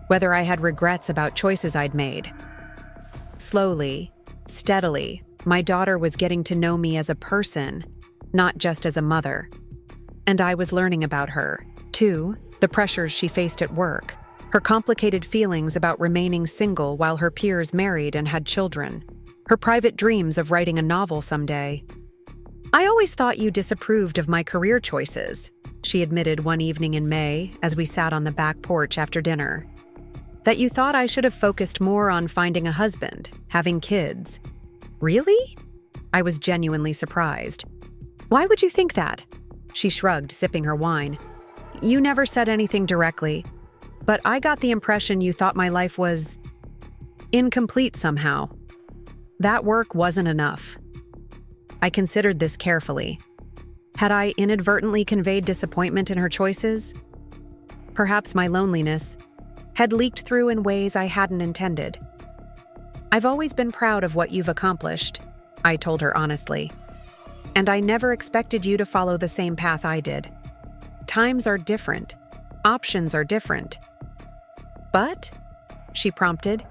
whether I had regrets about choices I'd made. Slowly, steadily, my daughter was getting to know me as a person, not just as a mother. And I was learning about her, too, the pressures she faced at work, her complicated feelings about remaining single while her peers married and had children, her private dreams of writing a novel someday. I always thought you disapproved of my career choices, she admitted one evening in May as we sat on the back porch after dinner. That you thought I should have focused more on finding a husband, having kids. Really? I was genuinely surprised. Why would you think that? She shrugged, sipping her wine. You never said anything directly, but I got the impression you thought my life was incomplete somehow. That work wasn't enough. I considered this carefully. Had I inadvertently conveyed disappointment in her choices? Perhaps my loneliness had leaked through in ways I hadn't intended. I've always been proud of what you've accomplished, I told her honestly. And I never expected you to follow the same path I did. Times are different. Options are different. But? She prompted,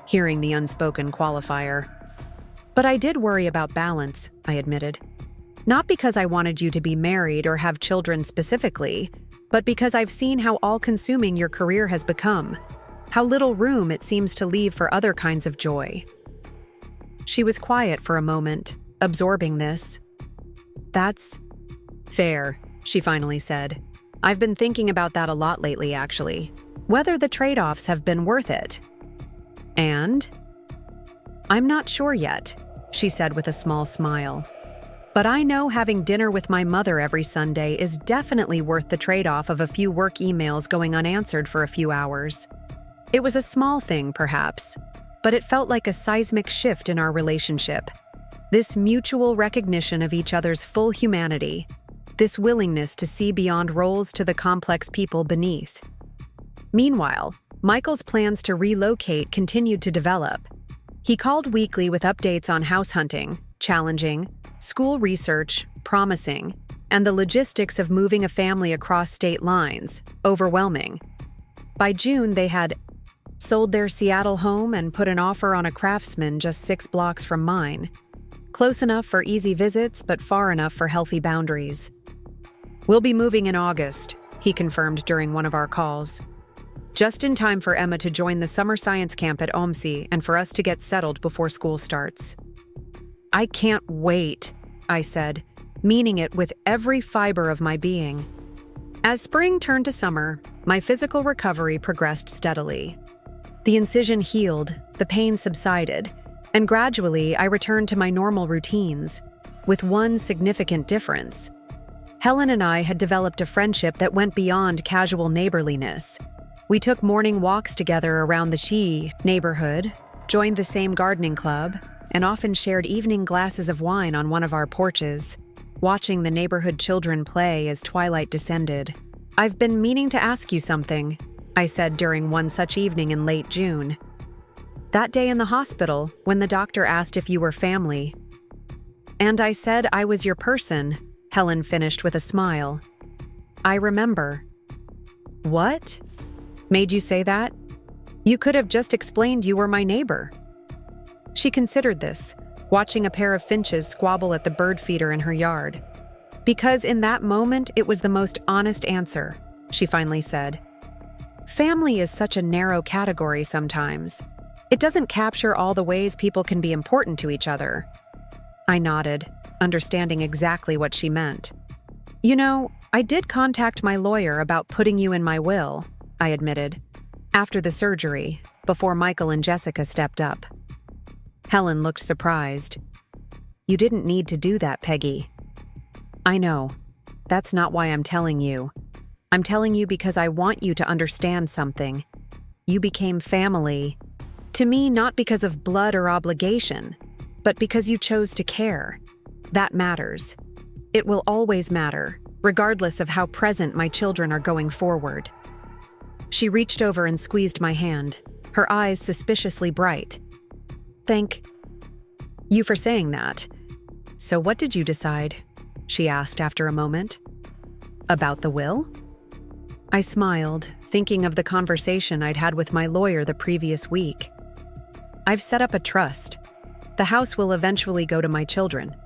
hearing the unspoken qualifier. But I did worry about balance, I admitted. Not because I wanted you to be married or have children specifically, but because I've seen how all-consuming your career has become, how little room it seems to leave for other kinds of joy. She was quiet for a moment, absorbing this. That's fair, she finally said. I've been thinking about that a lot lately, actually. Whether the trade-offs have been worth it. And? I'm not sure yet, she said with a small smile. But I know having dinner with my mother every Sunday is definitely worth the trade-off of a few work emails going unanswered for a few hours. It was a small thing, perhaps, but it felt like a seismic shift in our relationship. This mutual recognition of each other's full humanity, this willingness to see beyond roles to the complex people beneath. Meanwhile, Michael's plans to relocate continued to develop. He called weekly with updates on house hunting, challenging, school research, promising, and the logistics of moving a family across state lines, overwhelming. By June, they had sold their Seattle home and put an offer on a craftsman just 6 blocks from mine. Close enough for easy visits, but far enough for healthy boundaries. "We'll be moving in August," he confirmed during one of our calls. "Just in time for Emma to join the summer science camp at OMSI and for us to get settled before school starts." "I can't wait," I said, meaning it with every fiber of my being. As spring turned to summer, my physical recovery progressed steadily. The incision healed, the pain subsided, and gradually I returned to my normal routines, with one significant difference. Helen and I had developed a friendship that went beyond casual neighborliness. We took morning walks together around the She neighborhood, joined the same gardening club, and often shared evening glasses of wine on one of our porches, watching the neighborhood children play as twilight descended. "I've been meaning to ask you something," I said during one such evening in late June. "That day in the hospital, when the doctor asked if you were family." "And I said I was your person," Helen finished with a smile. "I remember." "What? Made you say that? You could have just explained you were my neighbor." She considered this, watching a pair of finches squabble at the bird feeder in her yard. "Because in that moment it was the most honest answer," she finally said. "Family is such a narrow category sometimes. It doesn't capture all the ways people can be important to each other." I nodded, understanding exactly what she meant. "You know, I did contact my lawyer about putting you in my will," I admitted, "after the surgery, before Michael and Jessica stepped up." Helen looked surprised. "You didn't need to do that, Peggy." "I know. That's not why I'm telling you. I'm telling you because I want you to understand something. You became family. To me, not because of blood or obligation, but because you chose to care. That matters. It will always matter, regardless of how present my children are going forward." She reached over and squeezed my hand, her eyes suspiciously bright. "Thank you for saying that. So what did you decide?" she asked after a moment. "About the will?" I smiled, thinking of the conversation I'd had with my lawyer the previous week. "I've set up a trust. The house will eventually go to my children,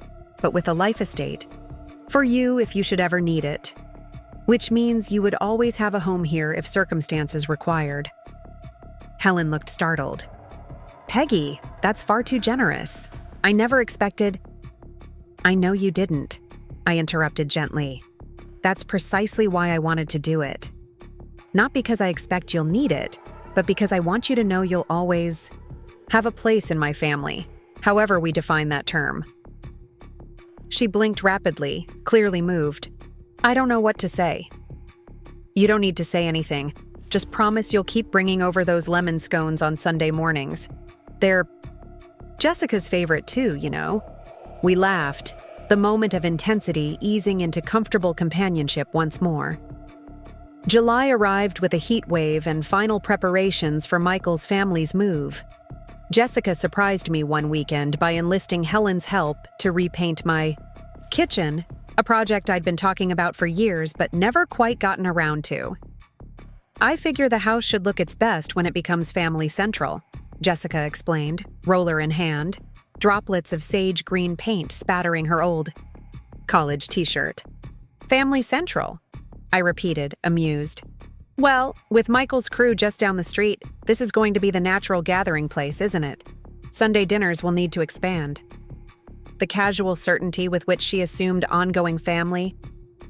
but with a life estate. For you if you should ever need it. Which means you would always have a home here if circumstances required." Helen looked startled. "Peggy, that's far too generous. I never expected—" "I know you didn't," I interrupted gently. "That's precisely why I wanted to do it. Not because I expect you'll need it, but because I want you to know you'll always have a place in my family, however we define that term." She blinked rapidly, clearly moved. "I don't know what to say." "You don't need to say anything. Just promise you'll keep bringing over those lemon scones on Sunday mornings. They're Jessica's favorite too, you know." We laughed, the moment of intensity easing into comfortable companionship once more. July arrived with a heat wave and final preparations for Michael's family's move. Jessica surprised me one weekend by enlisting Helen's help to repaint my kitchen, a project I'd been talking about for years but never quite gotten around to. "I figure the house should look its best when it becomes family central," Jessica explained, roller in hand, droplets of sage green paint spattering her old college t-shirt. "Family central," I repeated, amused. "Well, with Michael's crew just down the street, this is going to be the natural gathering place, isn't it? Sunday dinners will need to expand." The casual certainty with which she assumed ongoing family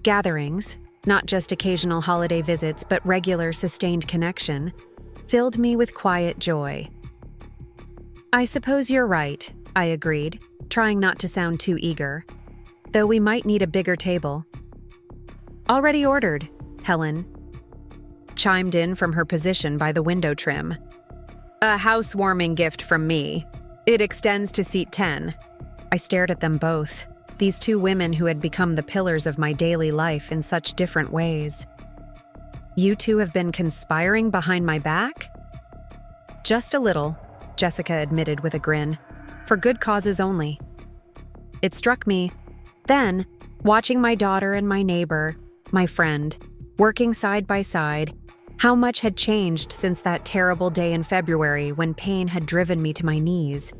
gatherings, not just occasional holiday visits but regular sustained connection, filled me with quiet joy. "I suppose you're right," I agreed, trying not to sound too eager. "Though we might need a bigger table." "Already ordered," Helen chimed in from her position by the window trim. "A housewarming gift from me. It extends to seat 10. I stared at them both, these two women who had become the pillars of my daily life in such different ways. You two have been conspiring behind my back? Just a little, Jessica admitted with a grin. For good causes only. It struck me, then, watching my daughter and my neighbor, my friend, working side by side, how much had changed since that terrible day in February when pain had driven me to my knees.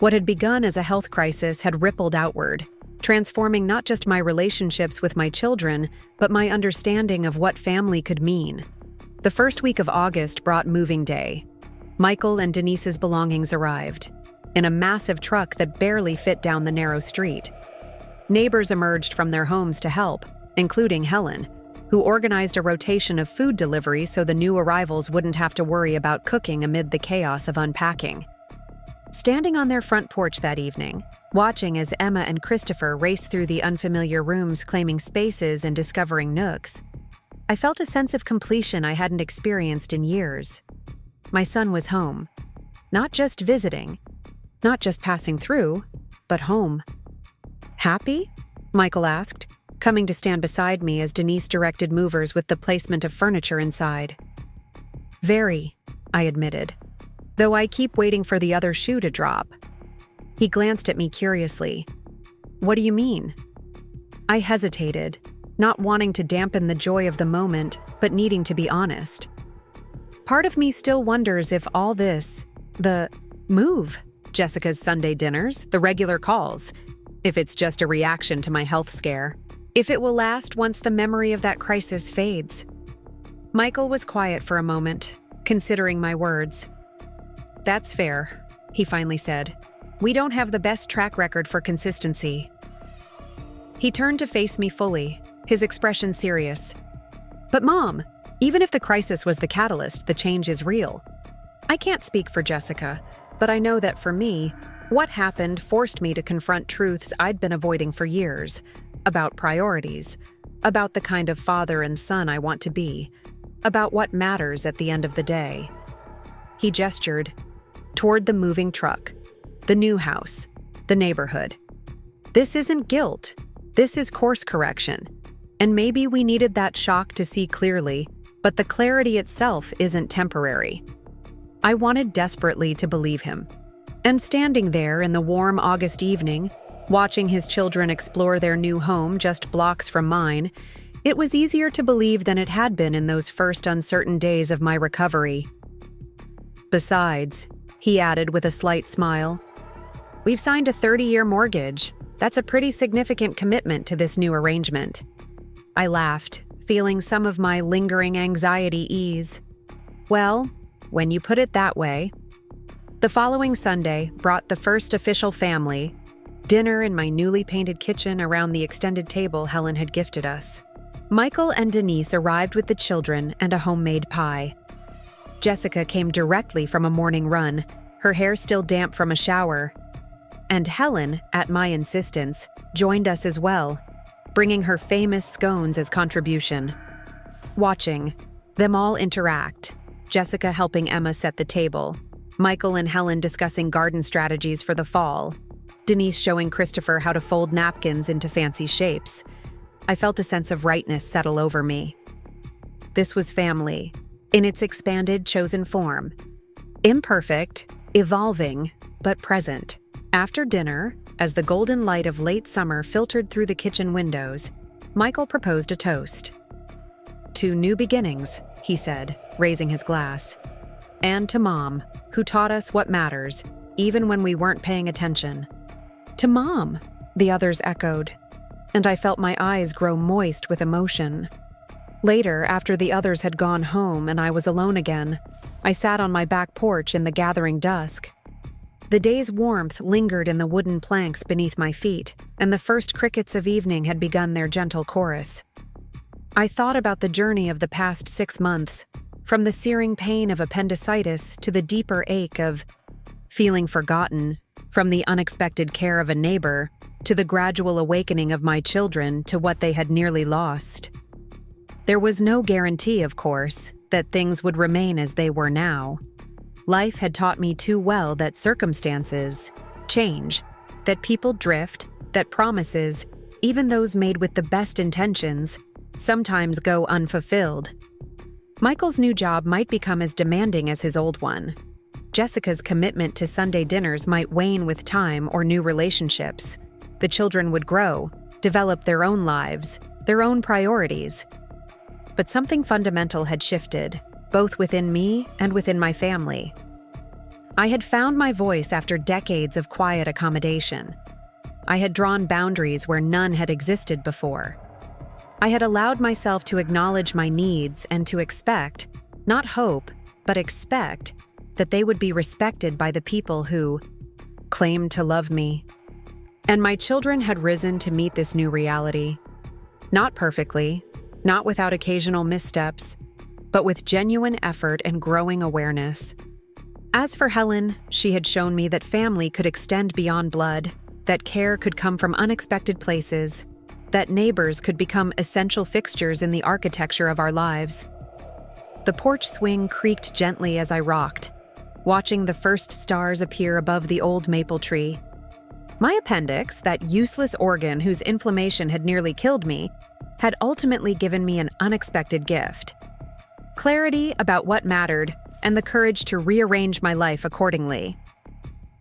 What had begun as a health crisis had rippled outward, transforming not just my relationships with my children, but my understanding of what family could mean. The first week of August brought moving day. Michael and Denise's belongings arrived, in a massive truck that barely fit down the narrow street. Neighbors emerged from their homes to help, including Helen, who organized a rotation of food delivery so the new arrivals wouldn't have to worry about cooking amid the chaos of unpacking. Standing on their front porch that evening, watching as Emma and Christopher raced through the unfamiliar rooms claiming spaces and discovering nooks, I felt a sense of completion I hadn't experienced in years. My son was home. Not just visiting, not just passing through, but home. Happy? Michael asked, coming to stand beside me as Denise directed movers with the placement of furniture inside. Very, I admitted, though I keep waiting for the other shoe to drop. He glanced at me curiously. What do you mean? I hesitated, not wanting to dampen the joy of the moment, but needing to be honest. Part of me still wonders if all this, the move, Jessica's Sunday dinners, the regular calls, if it's just a reaction to my health scare, if it will last once the memory of that crisis fades. Michael was quiet for a moment, considering my words. That's fair, he finally said. We don't have the best track record for consistency. He turned to face me fully, his expression serious. But Mom, even if the crisis was the catalyst, the change is real. I can't speak for Jessica, but I know that for me, what happened forced me to confront truths I'd been avoiding for years, about priorities, about the kind of father and son I want to be, about what matters at the end of the day. He gestured toward the moving truck, the new house, the neighborhood. This isn't guilt, this is course correction. And maybe we needed that shock to see clearly, but the clarity itself isn't temporary. I wanted desperately to believe him. And standing there in the warm August evening, watching his children explore their new home just blocks from mine, it was easier to believe than it had been in those first uncertain days of my recovery. Besides, he added with a slight smile, we've signed a 30-year mortgage. That's a pretty significant commitment to this new arrangement. I laughed, feeling some of my lingering anxiety ease. Well, when you put it that way. The following Sunday brought the first official family, dinner in my newly painted kitchen around the extended table Helen had gifted us. Michael and Denise arrived with the children and a homemade pie. Jessica came directly from a morning run, her hair still damp from a shower. And Helen, at my insistence, joined us as well, bringing her famous scones as contribution. Watching them all interact, Jessica helping Emma set the table, Michael and Helen discussing garden strategies for the fall, Denise showing Christopher how to fold napkins into fancy shapes. I felt a sense of rightness settle over me. This was family, in its expanded, chosen form. Imperfect, evolving, but present. After dinner, as the golden light of late summer filtered through the kitchen windows, Michael proposed a toast. To new beginnings, he said, raising his glass. And to Mom, who taught us what matters, even when we weren't paying attention. To Mom, the others echoed, and I felt my eyes grow moist with emotion. Later, after the others had gone home and I was alone again, I sat on my back porch in the gathering dusk. The day's warmth lingered in the wooden planks beneath my feet, and the first crickets of evening had begun their gentle chorus. I thought about the journey of the past 6 months, from the searing pain of appendicitis to the deeper ache of feeling forgotten, from the unexpected care of a neighbor to the gradual awakening of my children to what they had nearly lost. There was no guarantee, of course, that things would remain as they were now. Life had taught me too well that circumstances change, that people drift, that promises, even those made with the best intentions, sometimes go unfulfilled. Michael's new job might become as demanding as his old one. Jessica's commitment to Sunday dinners might wane with time or new relationships. The children would grow, develop their own lives, their own priorities. But something fundamental had shifted, both within me and within my family. I had found my voice after decades of quiet accommodation. I had drawn boundaries where none had existed before. I had allowed myself to acknowledge my needs and to expect, not hope, but expect, that they would be respected by the people who claimed to love me. And my children had risen to meet this new reality. Not perfectly, not without occasional missteps, but with genuine effort and growing awareness. As for Helen, she had shown me that family could extend beyond blood, that care could come from unexpected places, that neighbors could become essential fixtures in the architecture of our lives. The porch swing creaked gently as I rocked, watching the first stars appear above the old maple tree. My appendix, that useless organ whose inflammation had nearly killed me, had ultimately given me an unexpected gift. Clarity about what mattered and the courage to rearrange my life accordingly.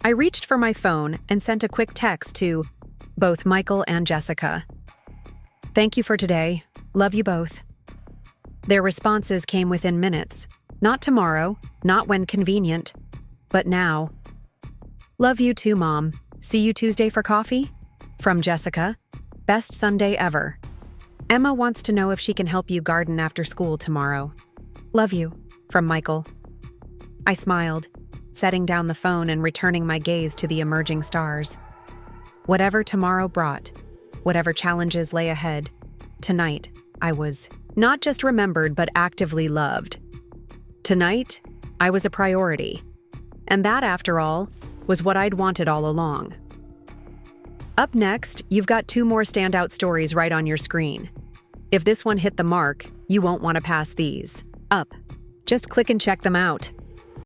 I reached for my phone and sent a quick text to both Michael and Jessica. "Thank you for today. Love you both." Their responses came within minutes. Not tomorrow, not when convenient, but now. "Love you too, Mom. See you Tuesday for coffee?" From Jessica. "Best Sunday ever. Emma wants to know if she can help you garden after school tomorrow. Love you." From Michael. I smiled, setting down the phone and returning my gaze to the emerging stars. Whatever tomorrow brought, whatever challenges lay ahead, tonight I was not just remembered but actively loved. Tonight, I was a priority. And that, after all, was what I'd wanted all along. Up next, you've got 2 more standout stories right on your screen. If this one hit the mark, you won't want to pass these up. Just click and check them out.